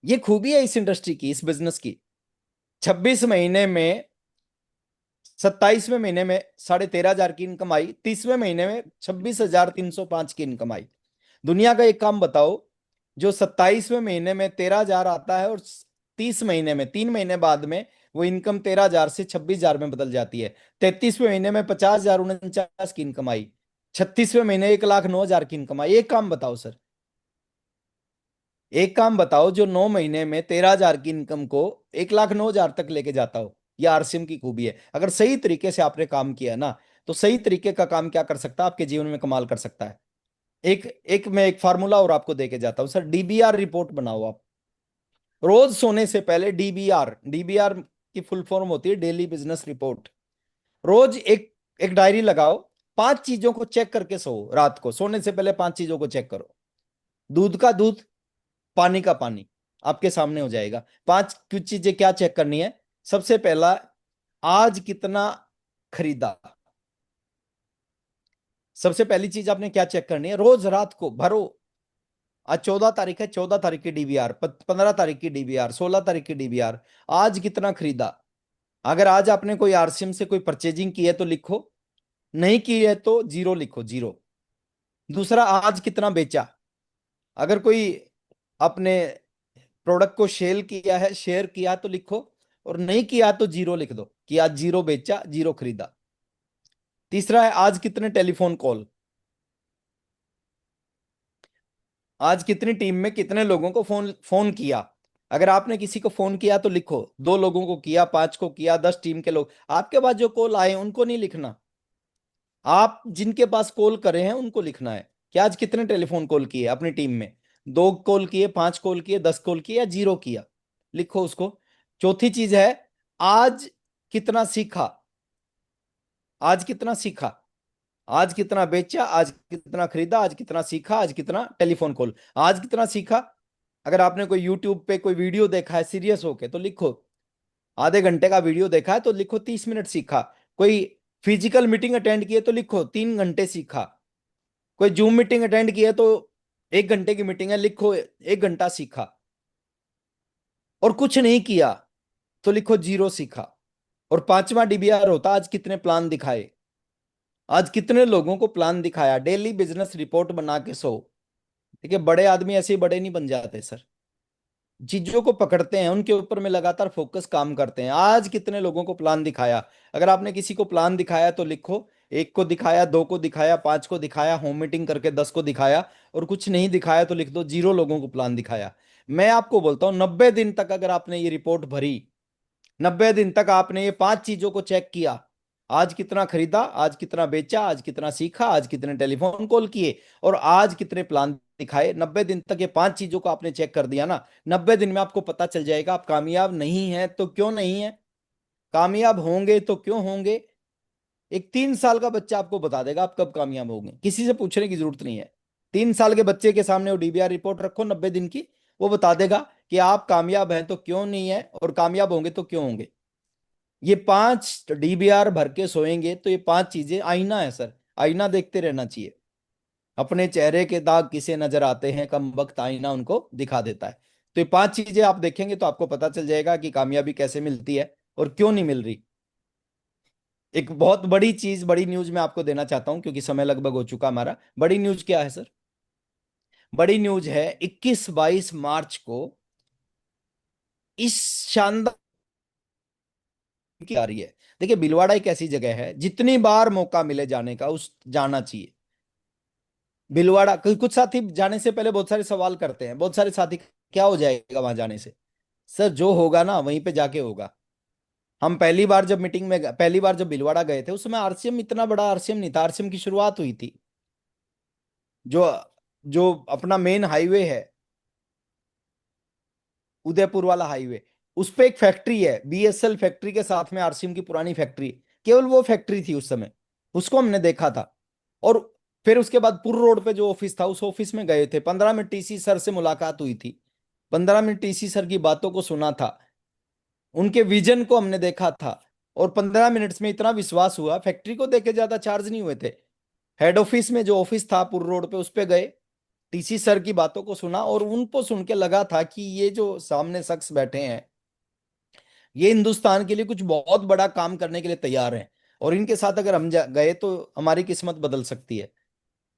ये खूबी है इस इंडस्ट्री की, इस बिजनेस की। 26 महीने में, 27वें महीने में 13,500 की इनकम आई, 30वें महीने में 26,305 की इनकम आई। दुनिया का एक काम बताओ, जो 27वें महीने में 13,000 आता है, और 30 महीने में, 3 महीने बाद में, वो इनकम 13,000 से 26,000 में बदल जाती है। 33वें महीने में 50,049 की इनकम आई। 36वें महीने 1,09,000 की इनकम आई। एक काम बताओ सर, एक काम बताओ, जो 9 महीने में 13,000 की इनकम को 1,09,000 तक लेके जाता हो। ये आरसीएम की खूबी है। अगर सही तरीके से आपने काम किया ना, तो सही तरीके का काम क्या कर सकता है, आपके जीवन में कमाल कर सकता है। मैं एक फार्मूला और आपको देके जाता हूं सर। डीबीआर रिपोर्ट बनाओ आप। रोज सोने से पहले डीबीआर, डीबीआर की फुल फॉर्म होती है डेली बिजनेस रिपोर्ट। रोज एक एक डायरी लगाओ, 5 चीजों को चेक करके सो। रात को सोने से पहले 5 चीजों को चेक करो। दूध का दूध, पानी का पानी, आपके सामने हो जाएगा। 5 कुछ चीजें क्या चेक करनी है? सबसे पहला, आज कितना खरीदा। सबसे पहली चीज आपने क्या चेक करनी है? रोज रात को भरो। आज 14 तारीख है, 14 तारीख की डीबीआर, 15 तारीख की डीबीआर, 16 तारीख की डीबीआर। आज कितना खरीदा। अगर आज आपने कोई आरसीएम से कोई परचेजिंग की है तो लिखो, नहीं की है तो जीरो लिखो, जीरो। दूसरा, आज कितना बेचा। अगर कोई अपने प्रोडक्ट को शेल किया है, शेयर किया तो लिखो, और नहीं किया तो जीरो लिख दो कि आज जीरो बेचा, जीरो खरीदा। तीसरा है, आज कितने टेलीफोन कॉल। आज कितनी टीम में कितने लोगों को फोन फोन किया। अगर आपने किसी को फोन किया तो लिखो, 2 लोगों को किया, 5 को किया, 10 टीम के लोग। आपके पास जो कॉल आए उनको नहीं लिखना, आप जिनके पास कॉल करे हैं उनको लिखना है कि आज कितने टेलीफोन कॉल किए अपनी टीम में। 2 कॉल किए, 5 कॉल किए, 10 कॉल किए, या जीरो किया, लिखो उसको। चौथी चीज है, आज कितना सीखा। आज कितना सीखा, आज कितना बेचा, आज कितना खरीदा, आज कितना सीखा, आज कितना टेलीफोन कॉल। आज कितना सीखा, अगर आपने कोई यूट्यूब पे कोई वीडियो देखा है सीरियस होके तो लिखो, आधे घंटे का वीडियो देखा है तो लिखो 30 मिनट सीखा। कोई फिजिकल मीटिंग अटेंड की है तो लिखो 3 घंटे सीखा। कोई जूम मीटिंग अटेंड की है तो 1 घंटे की मीटिंग है, लिखो 1 घंटा सीखा। और कुछ नहीं किया तो लिखो जीरो सीखा। और पांचवा डीबीआर होता, आज कितने प्लान दिखाए। आज कितने लोगों को प्लान दिखाया। डेली बिजनेस रिपोर्ट बना के सो। देखिए, बड़े आदमी ऐसे ही बड़े नहीं बन जाते सर। चीजों को पकड़ते हैं, उनके ऊपर में लगातार फोकस काम करते हैं। आज कितने लोगों को प्लान दिखाया। अगर आपने किसी को प्लान दिखाया तो लिखो, 1 को दिखाया, 2 को दिखाया, 5 को दिखाया, होम मीटिंग करके 10 को दिखाया। और कुछ नहीं दिखाया तो लिख दो, 0 लोगों को प्लान दिखाया। मैं आपको बोलता हूं, 90 दिन तक अगर आपने ये रिपोर्ट भरी, 90 दिन तक आपने ये 5 चीजों को चेक किया, आज कितना खरीदा, आज कितना बेचा, आज कितना सीखा, आज कितने टेलीफोन कॉल किए, और आज कितने प्लान दिखाए। 90 दिन तक ये 5 चीजों को आपने चेक कर दिया ना, 90 दिन में आपको पता चल जाएगा आप कामयाब नहीं है तो क्यों नहीं है, कामयाब होंगे तो क्यों होंगे। एक 3 साल का बच्चा आपको बता देगा आप कब कामयाब होंगे, किसी से पूछने की जरूरत नहीं है। 3 साल के बच्चे के सामने वो डीबीआर रिपोर्ट रखो 90 दिन की, वो बता देगा कि आप कामयाब हैं तो क्यों नहीं है, और कामयाब होंगे तो क्यों होंगे। ये 5 डीबीआर भर के सोएंगे तो ये 5 चीजें आईना है सर। आईना देखते रहना चाहिए। अपने चेहरे के दाग किसे नजर आते हैं, कम वक्त आईना उनको दिखा देता है। तो ये 5 चीजें आप देखेंगे तो आपको पता चल जाएगा कि कामयाबी कैसे मिलती है और क्यों नहीं मिल रही। एक बहुत बड़ी चीज, बड़ी न्यूज मैं आपको देना चाहता हूं क्योंकि समय लगभग हो चुका हमारा। बड़ी न्यूज क्या है सर? बड़ी न्यूज है 21-22 मार्च को इस शानदार की आ रही है। देखिए, भीलवाड़ा एक ऐसी जगह है, जितनी बार मौका मिले जाने का उस जाना चाहिए। भीलवाड़ा, कुछ साथी जाने से पहले बहुत सारे सवाल करते हैं, बहुत सारे साथी, क्या हो जाएगा वहां जाने से? सर, जो होगा ना वहीं पे जाके होगा। हम पहली बार जब मीटिंग में पहली बार जब भीलवाड़ा गए थे, उस समय आरसीएम इतना बड़ा आरसीएम नहीं था, आरसीएम की शुरुआत हुई थी। जो जो अपना मेन हाईवे है, उदयपुर वाला हाईवे, उस पे एक फैक्ट्री है, बीएसएल फैक्ट्री के साथ में आरसीएम की पुरानी फैक्ट्री, केवल वो फैक्ट्री थी उस समय। उसको हमने देखा था। और फिर उसके बाद पुर रोड पे जो ऑफिस था, उस ऑफिस में गए थे, 15 मिनट टीसी सर से मुलाकात हुई थी, 15 मिनट टीसी सर की बातों को सुना था, उनके विजन को हमने देखा था। और 15 मिनट्स में इतना विश्वास हुआ, फैक्ट्री को देखे ज्यादा चार्ज नहीं हुए थे। हेड ऑफिस में जो ऑफिस था पुर रोड पे, उस पे गए, टीसी सर की बातों को सुना, और उनको सुन के लगा था कि ये जो सामने शख्स बैठे हैं, ये हिंदुस्तान के लिए कुछ बहुत बड़ा काम करने के लिए तैयार हैं, और इनके साथ अगर हम गए तो हमारी किस्मत बदल सकती है।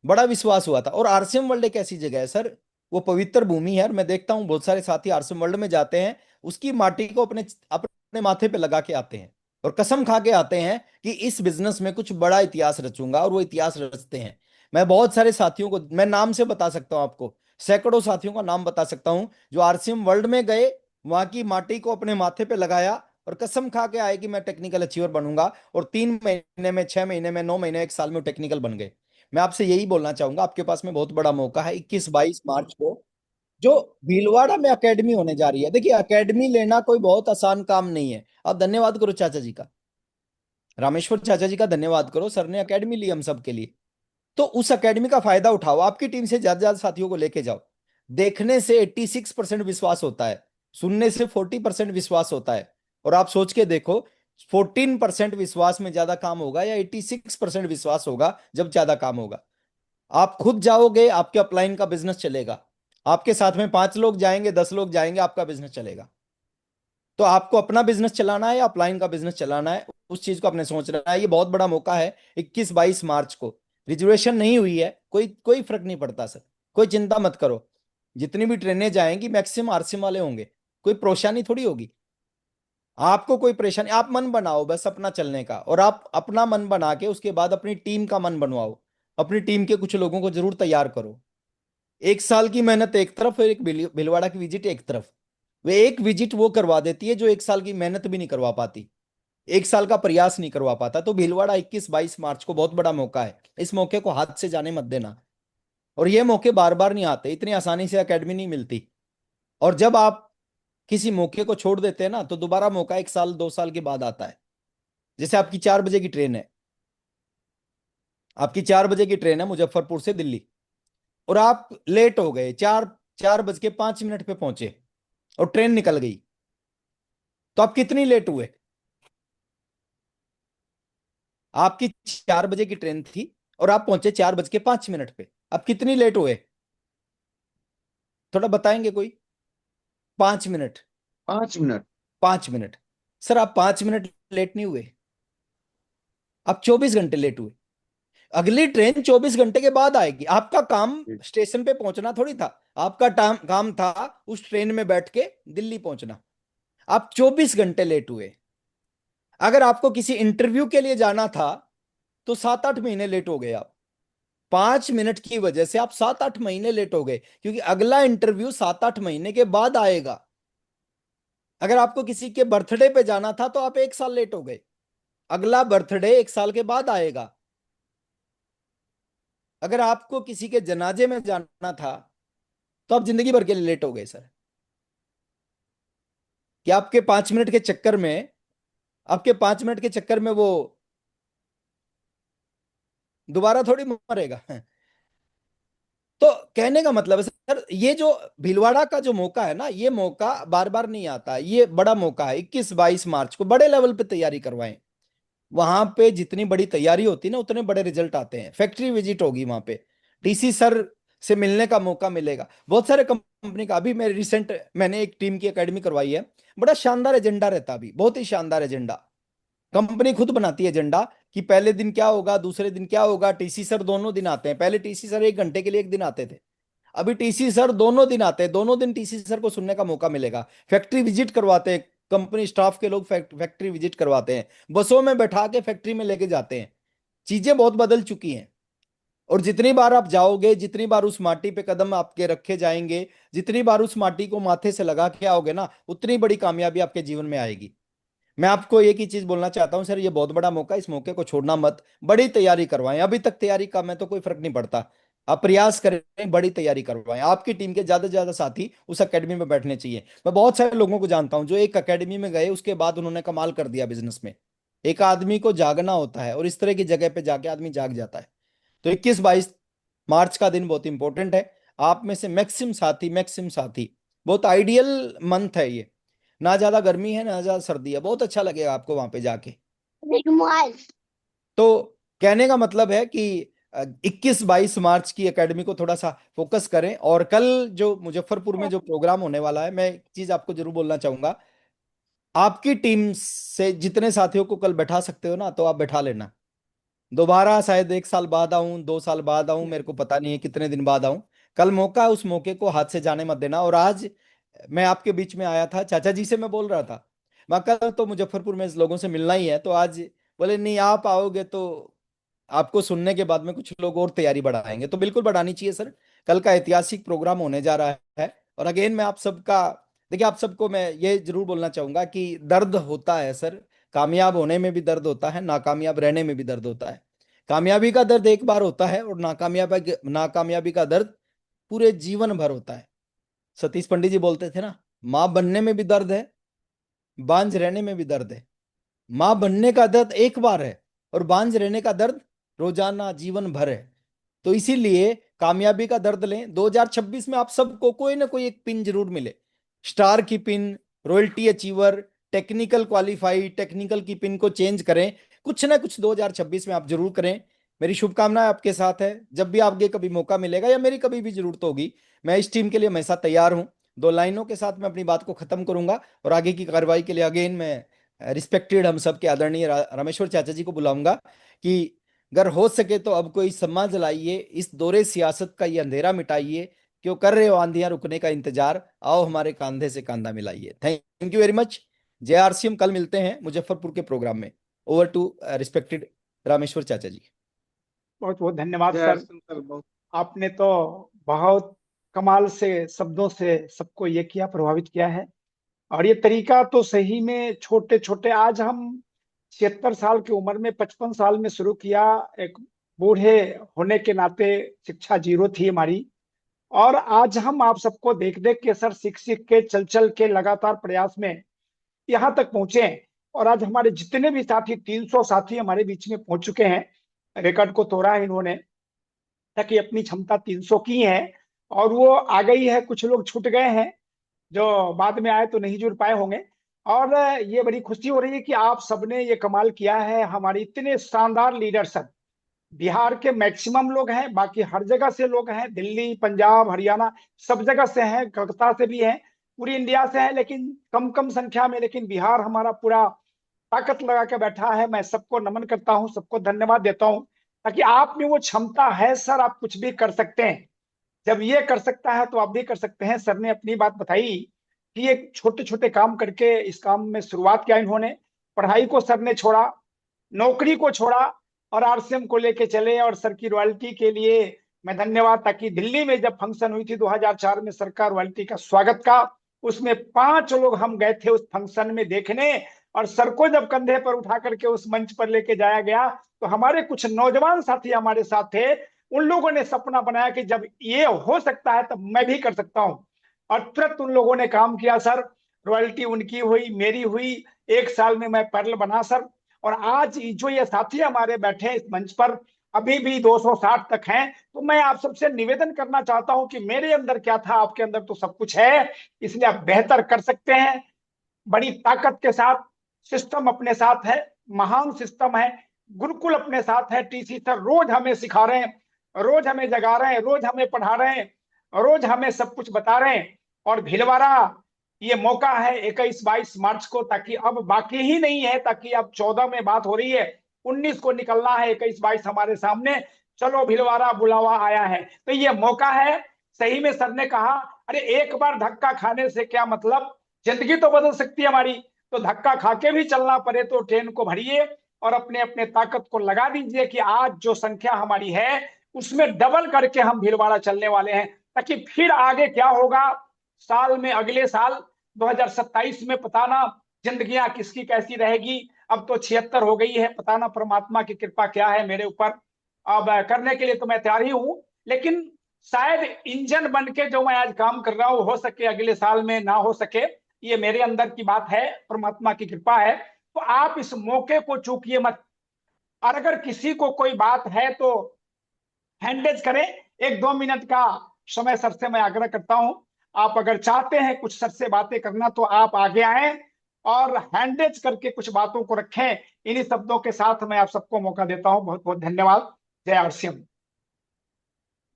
बड़ा विश्वास हुआ था। और आरसीएम वर्ल्ड एक ऐसी जगह है सर, वो पवित्र भूमि है। और मैं देखता हूँ बहुत सारे साथी आरसीएम वर्ल्ड में जाते हैं, उसकी माटी को अपने अपने माथे पे लगा के आते हैं, और कसम खा के आते हैं कि इस बिजनेस में कुछ बड़ा इतिहास रचूंगा, और वो इतिहास रचते हैं। मैं बहुत सारे साथियों को, मैं नाम से बता सकता हूं आपको, सैकड़ों साथियों का नाम बता सकता हूं, जो आरसीएम वर्ल्ड में गए, वहां की माटी को अपने माथे पे लगाया, और कसम खा के आए कि मैं टेक्निकल अचीवर बनूंगा, और 3 महीने में, 6 महीने में, 9 महीने, 1 साल में टेक्निकल बन गए। मैं आपसे यही बोलना चाहूंगा, आपके पास में बहुत बड़ा मौका है 21-22 मार्च को, जो भीलवाड़ा में एकेडमी होने जा रही है। देखिए, एकेडमी लेना कोई बहुत आसान काम नहीं है। आप धन्यवाद करो चाचा जी का, रामेश्वर चाचा जी का धन्यवाद करो, सर ने एकेडमी ली हम सब के लिए। तो उस एकेडमी का फायदा उठाओ, आपकी टीम से ज्यादा ज्यादा साथियों को लेके जाओ। देखने से 86% विश्वास होता है, सुनने से 40% विश्वास होता है। और आप सोच के देखो, 14% विश्वास में ज्यादा काम होगा, या 86% विश्वास होगा जब ज्यादा काम होगा? आप खुद जाओगे, आपके अपलाइन का बिजनेस चलेगा। आपके साथ में 5 लोग जाएंगे, 10 लोग जाएंगे, आपका बिजनेस चलेगा। तो आपको अपना बिजनेस चलाना है या अपलाइन का बिजनेस चलाना है, उस चीज को आपने सोचना है। ये बहुत बड़ा मौका है 21-22 मार्च को। रिजर्वेशन नहीं हुई है, कोई कोई फर्क नहीं पड़ता सर, कोई चिंता मत करो। जितनी भी ट्रेनें जाएंगी मैक्सिमम आरसीएम वाले होंगे, कोई परेशानी थोड़ी होगी। आपको कोई परेशानी, आप मन बनाओ बस अपना चलने का, और आप अपना मन बना के उसके बाद अपनी टीम का मन बनवाओ। अपनी टीम के कुछ लोगों को जरूर तैयार करो। 1 साल की मेहनत एक तरफ, और एक भीलवाड़ा की विजिट एक तरफ। वे एक विजिट वो करवा देती है जो 1 साल की मेहनत भी नहीं करवा पाती, 1 साल का प्रयास नहीं करवा पाता। तो भीलवाड़ा 21-22 मार्च को बहुत बड़ा मौका है, इस मौके को हाथ से जाने मत देना। और ये मौके बार बार नहीं आते, इतनी आसानी से एकेडमी नहीं मिलती। और जब आप किसी मौके को छोड़ देते हैं ना, तो दोबारा मौका 1 साल 2 साल के बाद आता है। जैसे आपकी 4 बजे की ट्रेन है, आपकी 4 बजे की ट्रेन है मुजफ्फरपुर से दिल्ली, और आप लेट हो गए, 4:05 पे पहुंचे, और ट्रेन निकल गई, तो आप कितनी लेट हुए? आपकी 4 बजे की ट्रेन थी, और आप पहुंचे 4:05 पे, आप कितनी लेट हुए? थोड़ा बताएंगे कोई? 5 मिनट। 5 मिनट। 5 मिनट। सर, आप 5 मिनट लेट नहीं हुए, आप 24 घंटे लेट हुए। अगली ट्रेन 24 घंटे के बाद आएगी। आपका काम स्टेशन पे पहुंचना थोड़ी था, आपका काम था उस ट्रेन में बैठ के दिल्ली पहुंचना। आप 24 घंटे लेट हुए। अगर आपको किसी इंटरव्यू के लिए जाना था, तो 7-8 महीने लेट हो गए आप। 5 मिनट की वजह से आप 7-8 महीने लेट हो गए, क्योंकि अगला इंटरव्यू 7-8 महीने के बाद आएगा। अगर आपको किसी के बर्थडे पे जाना था, तो आप 1 साल लेट हो गए, अगला बर्थडे 1 साल के बाद आएगा। अगर आपको किसी के जनाजे में जाना था, तो आप जिंदगी भर के लिए लेट हो गए सर। कि आपके 5 मिनट के चक्कर में, आपके 5 मिनट के चक्कर में वो दोबारा थोड़ी मरेगा। तो कहने का मतलब है सर, ये जो भीलवाड़ा का जो मौका है ना, ये मौका बार बार नहीं आता, ये बड़ा मौका है। 21-22 मार्च को बड़े लेवल पे तैयारी करवाएं। वहां पे जितनी बड़ी तैयारी होती है ना, उतने बड़े रिजल्ट आते हैं। फैक्ट्री विजिट होगी वहां पे, डीसी सर से मिलने का मौका मिलेगा। बहुत सारे कंपनी का, अभी मैंने एक टीम की एकेडमी करवाई है, बड़ा शानदार एजेंडा रहता है, अभी बहुत ही शानदार एजेंडा। कंपनी खुद बनाती है एजेंडा कि पहले दिन क्या होगा, दूसरे दिन क्या होगा। टीसी सर दोनों दिन आते हैं, पहले टीसी सर 1 घंटे के लिए एक दिन आते थे, अभी टीसी सर दोनों दिन आते हैं, दोनों दिन टीसी सर को सुनने का मौका मिलेगा। फैक्ट्री विजिट करवाते हैं, कंपनी स्टाफ के लोग फैक्ट्री विजिट करवाते हैं, बसों में बैठा के फैक्ट्री में लेके जाते हैं। चीजें बहुत बदल चुकी हैं। और जितनी बार आप जाओगे, जितनी बार उस माटी पे कदम आपके रखे जाएंगे, जितनी बार उस माटी को माथे से लगा के आओगे ना, उतनी बड़ी कामयाबी आपके जीवन में आएगी। मैं आपको एक ही चीज बोलना चाहता हूं सर, ये बहुत बड़ा मौका है, इस मौके को छोड़ना मत। बड़ी तैयारी करवाएं, अभी तक तैयारी का मैं तो कोई फर्क नहीं पड़ता, आप प्रयास करें, बड़ी तैयारी करवाएं। आपकी टीम के ज्यादा से ज्यादा साथी उस एकेडमी में बैठने चाहिए। मैं बहुत सारे लोगों को जानता हूं जो एक एकेडमी में गए, उसके बाद उन्होंने कमाल कर दिया बिजनेस में। एक आदमी को जागना होता है, और इस तरह की जगह पे जाके आदमी जाग जाता है। तो 21-22 मार्च का दिन बहुत इंपॉर्टेंट है। आप में से मैक्सिमम साथी, बहुत आइडियल मंथ है ये, ना ज्यादा गर्मी है ना ज्यादा सर्दी है, बहुत अच्छा लगेगा आपको वहां पे जाके। तो कहने का मतलब है कि 21-22 मार्च की एकेडमी को थोड़ा सा फोकस करें। और कल जो मुजफ्फरपुर में जो प्रोग्राम होने वाला है, मैं एक चीज आपको जरूर बोलना चाहूंगा, आपकी टीम से जितने साथियों को कल बैठा सकते हो ना, तो आप बैठा लेना। दोबारा शायद 1 साल बाद आऊं, 2 साल बाद आऊं, मेरे को पता नहीं है कितने दिन बाद आऊं। कल मौका है, उस मौके को हाथ से जाने मत देना। और आज मैं आपके बीच में आया था, चाचा जी से मैं बोल रहा था, मैं कल तो मुजफ्फरपुर में इस लोगों से मिलना ही है, तो आज बोले नहीं आप आओगे तो आपको सुनने के बाद में कुछ लोग और तैयारी बढ़ाएंगे, तो बिल्कुल बढ़ानी चाहिए सर। कल का ऐतिहासिक प्रोग्राम होने जा रहा है। और अगेन मैं आप सबका, देखिए आप सबको मैं ये जरूर बोलना चाहूंगा कि दर्द होता है सर, कामयाब होने में भी दर्द होता है, नाकामयाब रहने में भी दर्द होता है। कामयाबी का दर्द एक बार होता है, और नाकामयाबी का दर्द पूरे जीवन भर होता है। सतीश पंडित जी बोलते थे ना, मां बनने में भी दर्द है, बांझ रहने में भी दर्द है। मां बनने का दर्द एक बार है, और बांझ रहने का दर्द रोजाना जीवन भर है। तो इसीलिए कामयाबी का दर्द लें। 2026 में आप सबको कोई ना कोई एक पिन जरूर मिले, स्टार की pin, royalty achiever, technical qualify, technical की पिन को चेंज करें। कुछ ना कुछ 2026 में आप जरूर करें। मेरी शुभकामनाएं आपके साथ है। जब भी आपके कभी मौका मिलेगा या मेरी कभी भी जरूरत होगी, मैं इस टीम के लिए हमेशा तैयार हूं। 2 लाइनों के साथ मैं अपनी बात को खत्म करूंगा, और आगे की कार्रवाई के लिए अगेन मैं रिस्पेक्टेड हम सबके आदरणीय रामेश्वर चाचा जी को बुलाऊंगा कि अगर हो सके तो अब कोई सम्मा जलाइए, इस दौरे सियासत का ये अंधेरा मिटाइए। क्यों कर रहे हो आंधियां रुकने का इंतजार, आओ हमारे कांधे से कांधा मिलाइए। Thank you very much. जय आरसीएम। कल मिलते हैं मुजफ्फरपुर के प्रोग्राम में। ओवर टू रिस्पेक्टेड रामेश्वर चाचा जी। बहुत बहुत धन्यवाद जय सर। सर, बहुत आपने तो बहुत कमाल से शब्दों से सबको ये किया, प्रभावित किया है। और ये तरीका तो सही में छोटे छोटे, आज हम 76 साल की उम्र में 55 साल में शुरू किया, एक बूढ़े होने के नाते शिक्षा जीरो थी हमारी। और आज हम आप सबको देख देख के सर, सीख सीख के, चल चल के, लगातार प्रयास में यहाँ तक पहुंचे हैं। और आज हमारे जितने भी साथी, 300 साथी हमारे बीच में पहुंच चुके हैं। रिकॉर्ड को तोड़ा है इन्होंने, ताकि अपनी क्षमता 300 की है, और वो आ गई है। कुछ लोग छूट गए हैं जो बाद में आए तो नहीं जुड़ पाए होंगे। और ये बड़ी खुशी हो रही है कि आप सबने ये कमाल किया है। हमारे इतने शानदार लीडर सब, बिहार के मैक्सिमम लोग हैं, बाकी हर जगह से लोग हैं, दिल्ली, पंजाब, हरियाणा, सब जगह से हैं, कलकत्ता से भी हैं, पूरी इंडिया से हैं, लेकिन कम कम संख्या में। लेकिन बिहार हमारा पूरा ताकत लगा के बैठा है। मैं सबको नमन करता हूँ, सबको धन्यवाद देता हूँ, ताकि आप में वो क्षमता है सर, आप कुछ भी कर सकते हैं। जब ये कर सकता है तो आप भी कर सकते हैं। सर ने अपनी बात बताई कि ये छोटे छोटे काम करके इस काम में शुरुआत किया इन्होंने। पढ़ाई को सर ने छोड़ा, नौकरी को छोड़ा, और आरसीएम को लेके चले। और सर की रॉयल्टी के लिए मैं धन्यवाद, ताकि दिल्ली में जब फंक्शन हुई थी 2004 में, सर का रॉयल्टी का स्वागत का, उसमें 5 लोग हम गए थे उस फंक्शन में देखने। और सर को जब कंधे पर उठा करके उस मंच पर लेके जाया गया, तो हमारे कुछ नौजवान साथी हमारे साथ थे। उन लोगों ने सपना बनाया कि जब ये हो सकता है तब मैं भी कर सकता हूं। और तुरंत उन लोगों ने काम किया सर। रॉयल्टी उनकी हुई, मेरी हुई। 1 साल में मैं पर्ल बना सर। और आज जो ये साथी हमारे बैठे हैं इस मंच पर, अभी भी 260 तक हैं। तो मैं आप सबसे निवेदन करना चाहता हूं कि मेरे अंदर क्या था, आपके अंदर तो सब कुछ है, इसलिए आप बेहतर कर सकते हैं। बड़ी ताकत के साथ सिस्टम अपने साथ है, महान सिस्टम है। गुरुकुल अपने साथ है, टीसी सर रोज हमें सिखा रहे हैं। रोज हमें जगा रहे हैं, रोज हमें पढ़ा रहे हैं, रोज हमें सब कुछ बता रहे हैं। और भीलवाड़ा ये मौका है 21-22 मार्च को, ताकि अब बाकी ही नहीं है, ताकि अब 14 में बात हो रही है, 19 को निकलना है, 21-22 हमारे सामने। चलो भीलवाड़ा बुलावा आया है, तो ये मौका है। सही में सर ने कहा, अरे एक बार धक्का खाने से क्या मतलब, जिंदगी तो बदल सकती है हमारी। तो धक्का खा के भी चलना पड़े तो ट्रेन को भरिए और अपने अपने ताकत को लगा दीजिए कि आज जो संख्या हमारी है उसमें डबल करके हम भीलवाड़ा चलने वाले हैं, ताकि फिर आगे क्या होगा साल में, अगले साल 2027 में पता ना जिंदगियां किसकी कैसी रहेगी। अब तो 76 हो गई है, पता ना परमात्मा की कृपा क्या है मेरे ऊपर। अब करने के लिए तो मैं तैयार ही हूं, लेकिन शायद इंजन बन के जो मैं आज काम कर रहा हूं हो सके अगले साल में ना हो सके, ये मेरे अंदर की बात है, परमात्मा की कृपा है। तो आप इस मौके को चूकिए मत। और अगर किसी को कोई बात है तो हैंडेज करें। 1-2 मिनट का समय सर से मैं आग्रह करता हूं। आप अगर चाहते हैं कुछ सर से बातें करना तो आप आगे आए और हैंडेज करके कुछ बातों को रखें। इन्हीं शब्दों के साथ मैं आप सबको मौका देता हूं। बहुत बहुत धन्यवाद। जय आरसीएम।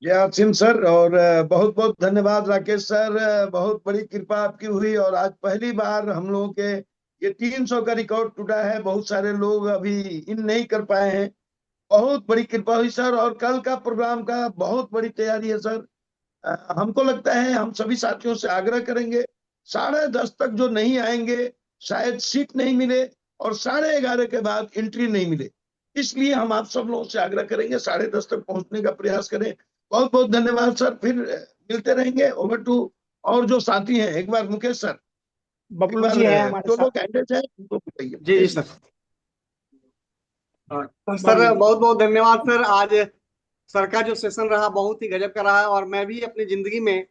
जय आसिम सर, और बहुत बहुत धन्यवाद राकेश सर। बहुत बड़ी कृपा आपकी हुई, और आज पहली बार हम लोगों के ये 300 का रिकॉर्ड टूटा है। बहुत सारे लोग अभी इन नहीं कर पाए हैं। बहुत बड़ी कृपा हुई सर, और कल का प्रोग्राम का बहुत बड़ी तैयारी है सर। हमको लगता है हम सभी साथियों से आग्रह करेंगे, 10:30 तक जो नहीं आएंगे शायद सीट नहीं मिले, और 11:30 के बाद एंट्री नहीं मिले। इसलिए हम आप सब लोगों से आग्रह करेंगे 10:30 तक पहुंचने का प्रयास करें। बहुत बहुत धन्यवाद सर, फिर मिलते रहेंगे। ओवर टू और जो साथी हैं, एक बार मुकेश सर, एक बबलू बार जी हैं हमारे जो साथ। लोग कैंडिडेट हैं उनको बताइए। जी जी सर। सर बहुत बहुत धन्यवाद सर। आज सर का जो सेशन रहा बहुत ही गजब का रहा, और मैं भी अपनी जिंदगी में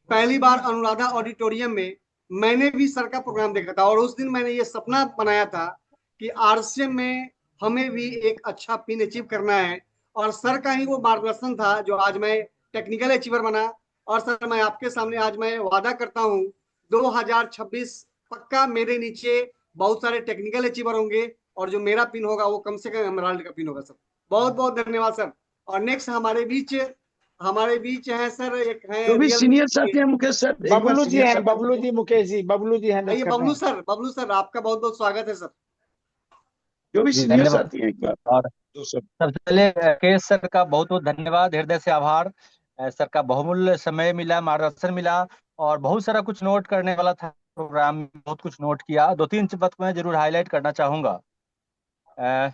पहली बार अनुराधा ऑडिटोरियम में मैंने भी सर का प्रोग्राम देखा था। और उस दिन मैंने ये सपना बनाया था कि आरसीएम में हमें भी एक अच्छा पिन अचीव करना है, और सर का ही वो मार्गदर्शन था जो आज मैं टेक्निकल अचीवर बना। और सर मैं आपके सामने आज मैं वादा करता हूँ 2026 पक्का मेरे नीचे बहुत सारे टेक्निकल अचीवर होंगे, और जो मेरा पिन होगा वो कम से कम एमराल्ड का पिन होगा सर। बहुत बहुत धन्यवाद सर। और नेक्स्ट हमारे बीच है सर, एक है जो भी रियल। सीनियर साथी हैं मुकेश सर, एक बार बबलू जी सीनियर हैं, साथी बबलू जी, मुकेश जी, बबलू जी हैंडल आइए कर रहे हैं। बबलू सर आपका बहुत बहुत स्वागत है सर। जो भी जी सीनियर धन्यवाद। साथी हैं एक बार और तो सब। सबसे पहले राकेश सर का बहुत बहुत धन्यवाद, हृदय से आभार। सर का बहुमूल्य समय मिला, मार्गदर्शन मिला, और बहुत सारा कुछ नोट करने वाला था प्रोग्राम में, बहुत कुछ नोट किया। 2-3 बात को मैं जरूर हाईलाइट करना चाहूंगा। अ,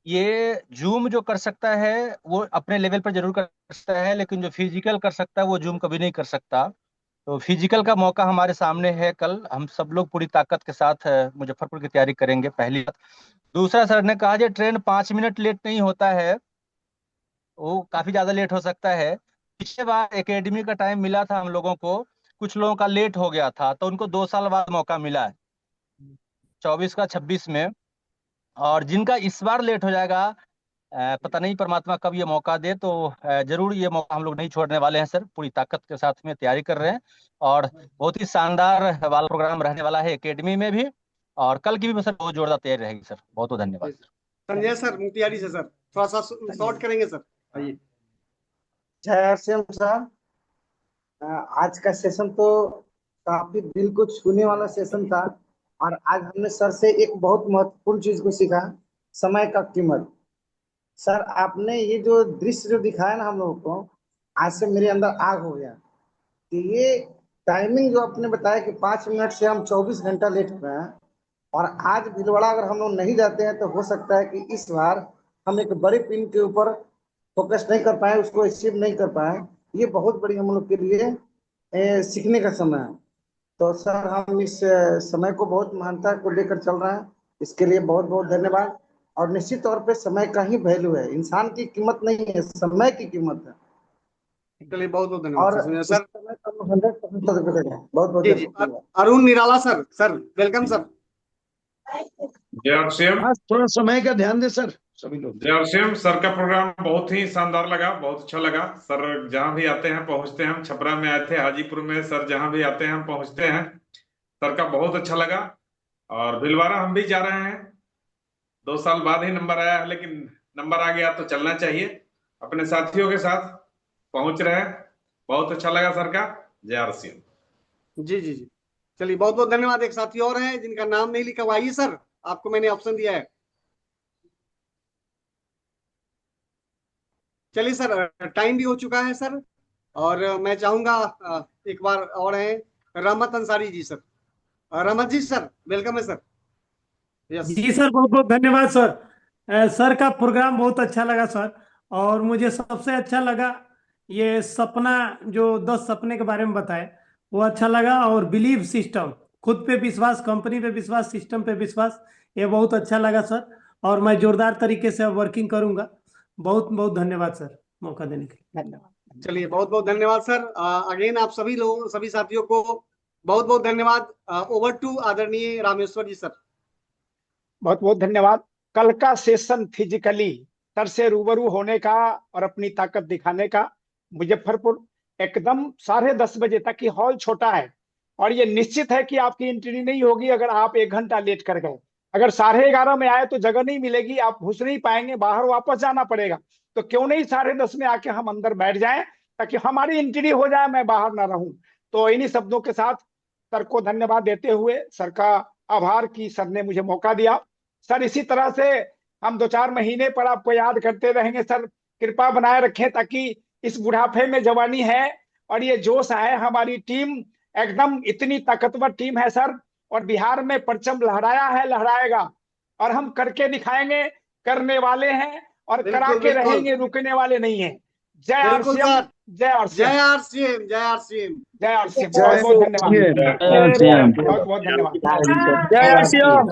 ये जूम जो कर सकता है वो अपने लेवल पर जरूर कर सकता है, लेकिन जो फिजिकल कर सकता है वो जूम कभी नहीं कर सकता। तो फिजिकल का मौका हमारे सामने है। कल हम सब लोग पूरी ताकत के साथ मुजफ्फरपुर की तैयारी करेंगे, पहली बात। दूसरा, सर ने कहा कि ट्रेन 5 मिनट लेट नहीं होता है, वो काफी ज्यादा लेट हो सकता है। पिछले बार एकेडमी का टाइम मिला था हम लोगों को, कुछ लोगों का लेट हो गया था, तो उनको 2 साल बाद मौका मिला है, 24 का 26 में। और जिनका इस बार लेट हो जाएगा, पता नहीं परमात्मा कब ये मौका दे, तो जरूर ये मौका हम लोग नहीं छोड़ने वाले हैं सर। पूरी ताकत के साथ में तैयारी कर रहे हैं, और बहुत ही शानदार वाला प्रोग्राम रहने वाला है एकेडमी में भी, और कल की भी सर बहुत जोरदार तैयारी रहेगी सर। बहुत बहुत धन्यवाद। संजय सर मुखियारी से सर थोड़ा सा शॉर्ट करेंगे सर। आइए। जय श्याम सर। आज का सेशन तो काफी दिल को छूने वाला सेशन था, और आज हमने सर से एक बहुत महत्वपूर्ण चीज को सीखा, समय का कीमत। सर आपने ये जो दृश्य जो दिखाया ना हम लोगों को, आज से मेरे अंदर आग हो गया कि ये टाइमिंग जो आपने बताया कि 5 मिनट से हम 24 घंटा लेट हो रहे हैं, और आज भीलवाड़ा अगर हम लोग नहीं जाते हैं तो हो सकता है कि इस बार हम एक बड़े पिन के ऊपर फोकस नहीं कर पाए, उसको अचीव नहीं कर पाए। ये बहुत बड़ी हम लोग के लिए सीखने का समय है। तो सर हम इस समय को बहुत महानता को लेकर चल रहे हैं, इसके लिए बहुत बहुत धन्यवाद। और निश्चित तौर पे समय का ही वैल्यू है, इंसान की कीमत नहीं है, समय की कीमत है। चलिए बहुत बहुत धन्यवाद और सर संजय इस सर। समय का 100% सदुपयोग है। बहुत बहुत जी जी धन्यवाद। अरुण निराला सर, सर वेलकम सर। जय आरसीएम। हाँ, थोड़ा समय का ध्यान दे सर सभी लोग। जय आरसीएम। सर का प्रोग्राम बहुत ही शानदार लगा, बहुत अच्छा लगा। सर जहां भी आते हैं पहुंचते हैं, हम छपरा में आए थे, हाजीपुर में, सर जहां भी आते हैं हम पहुंचते हैं। सर का बहुत अच्छा लगा। और भीलवाड़ा हम भी जा रहे हैं, 2 साल बाद ही नंबर आया है, लेकिन नंबर आ गया तो चलना चाहिए। अपने साथियों के साथ पहुंच रहे हैं। बहुत अच्छा लगा सर का। जय आरसीएम। जी जी जी, चलिए बहुत बहुत धन्यवाद। एक साथी और हैं जिनका नाम नहीं लिखा हुआ। आइए सर, आपको मैंने ऑप्शन दिया है। चलिए सर, टाइम भी हो चुका है सर, और मैं चाहूंगा एक बार और हैं रहमत अंसारी जी सर। रहमत जी सर, वेलकम है सर। यस। जी सर, बहुत बहुत धन्यवाद सर। सर का प्रोग्राम बहुत अच्छा लगा सर। और मुझे सबसे अच्छा लगा ये सपना, जो 10 सपने के बारे में बताए, वो अच्छा लगा। और बिलीव सिस्टम, खुद पे विश्वास, कंपनी पे विश्वास, सिस्टम पे विश्वास, ये बहुत अच्छा लगा सर। और मैं जोरदार तरीके से अब वर्किंग करूंगा। बहुत बहुत धन्यवाद सर मौका देने के लिए। धन्यवाद। चलिए बहुत बहुत धन्यवाद सर। अगेन आप सभी लोग, सभी साथियों को बहुत बहुत धन्यवाद। ओवर टू आदरणीय रामेश्वर जी सर। बहुत बहुत धन्यवाद। कल का सेशन फिजिकली सर से रूबरू होने का और अपनी ताकत दिखाने का, मुजफ्फरपुर एकदम 10:30 बजे तक की हॉल छोटा है, और ये निश्चित है कि आपकी एंट्री नहीं होगी अगर आप 1 घंटा लेट कर गए। अगर 11:30 में आए तो जगह नहीं मिलेगी, आप घुस नहीं पाएंगे, बाहर वापस जाना पड़ेगा। तो क्यों नहीं 10:30 में आके हम अंदर बैठ जाएं, ताकि हमारी एंट्री हो जाए, मैं बाहर ना रहूं। तो इन्हीं शब्दों के साथ सर को धन्यवाद देते हुए, सर का आभार कि सर ने मुझे मौका दिया। सर इसी तरह से हम 2-4 महीने पर आपको याद करते रहेंगे सर। कृपा बनाए रखें, ताकि इस बुढ़ापे में जवानी है और ये जोश आए। हमारी टीम एकदम इतनी ताकतवर टीम है सर, और बिहार में परचम लहराया है, लहराएगा, और हम करके दिखाएंगे। करने वाले हैं और करा बिल्कुल के बिल्कुल रहेंगे, रुकने वाले नहीं हैं। जय बिल्कुल आरसीएम, सर। जय आरसीएम, जय आरसीएम, जय आरसीएम। जय आरसीएम। जय बहुत बहुत धन्यवाद, आरसीएम। बहुत बहुत धन्यवाद। जय आरसीएम।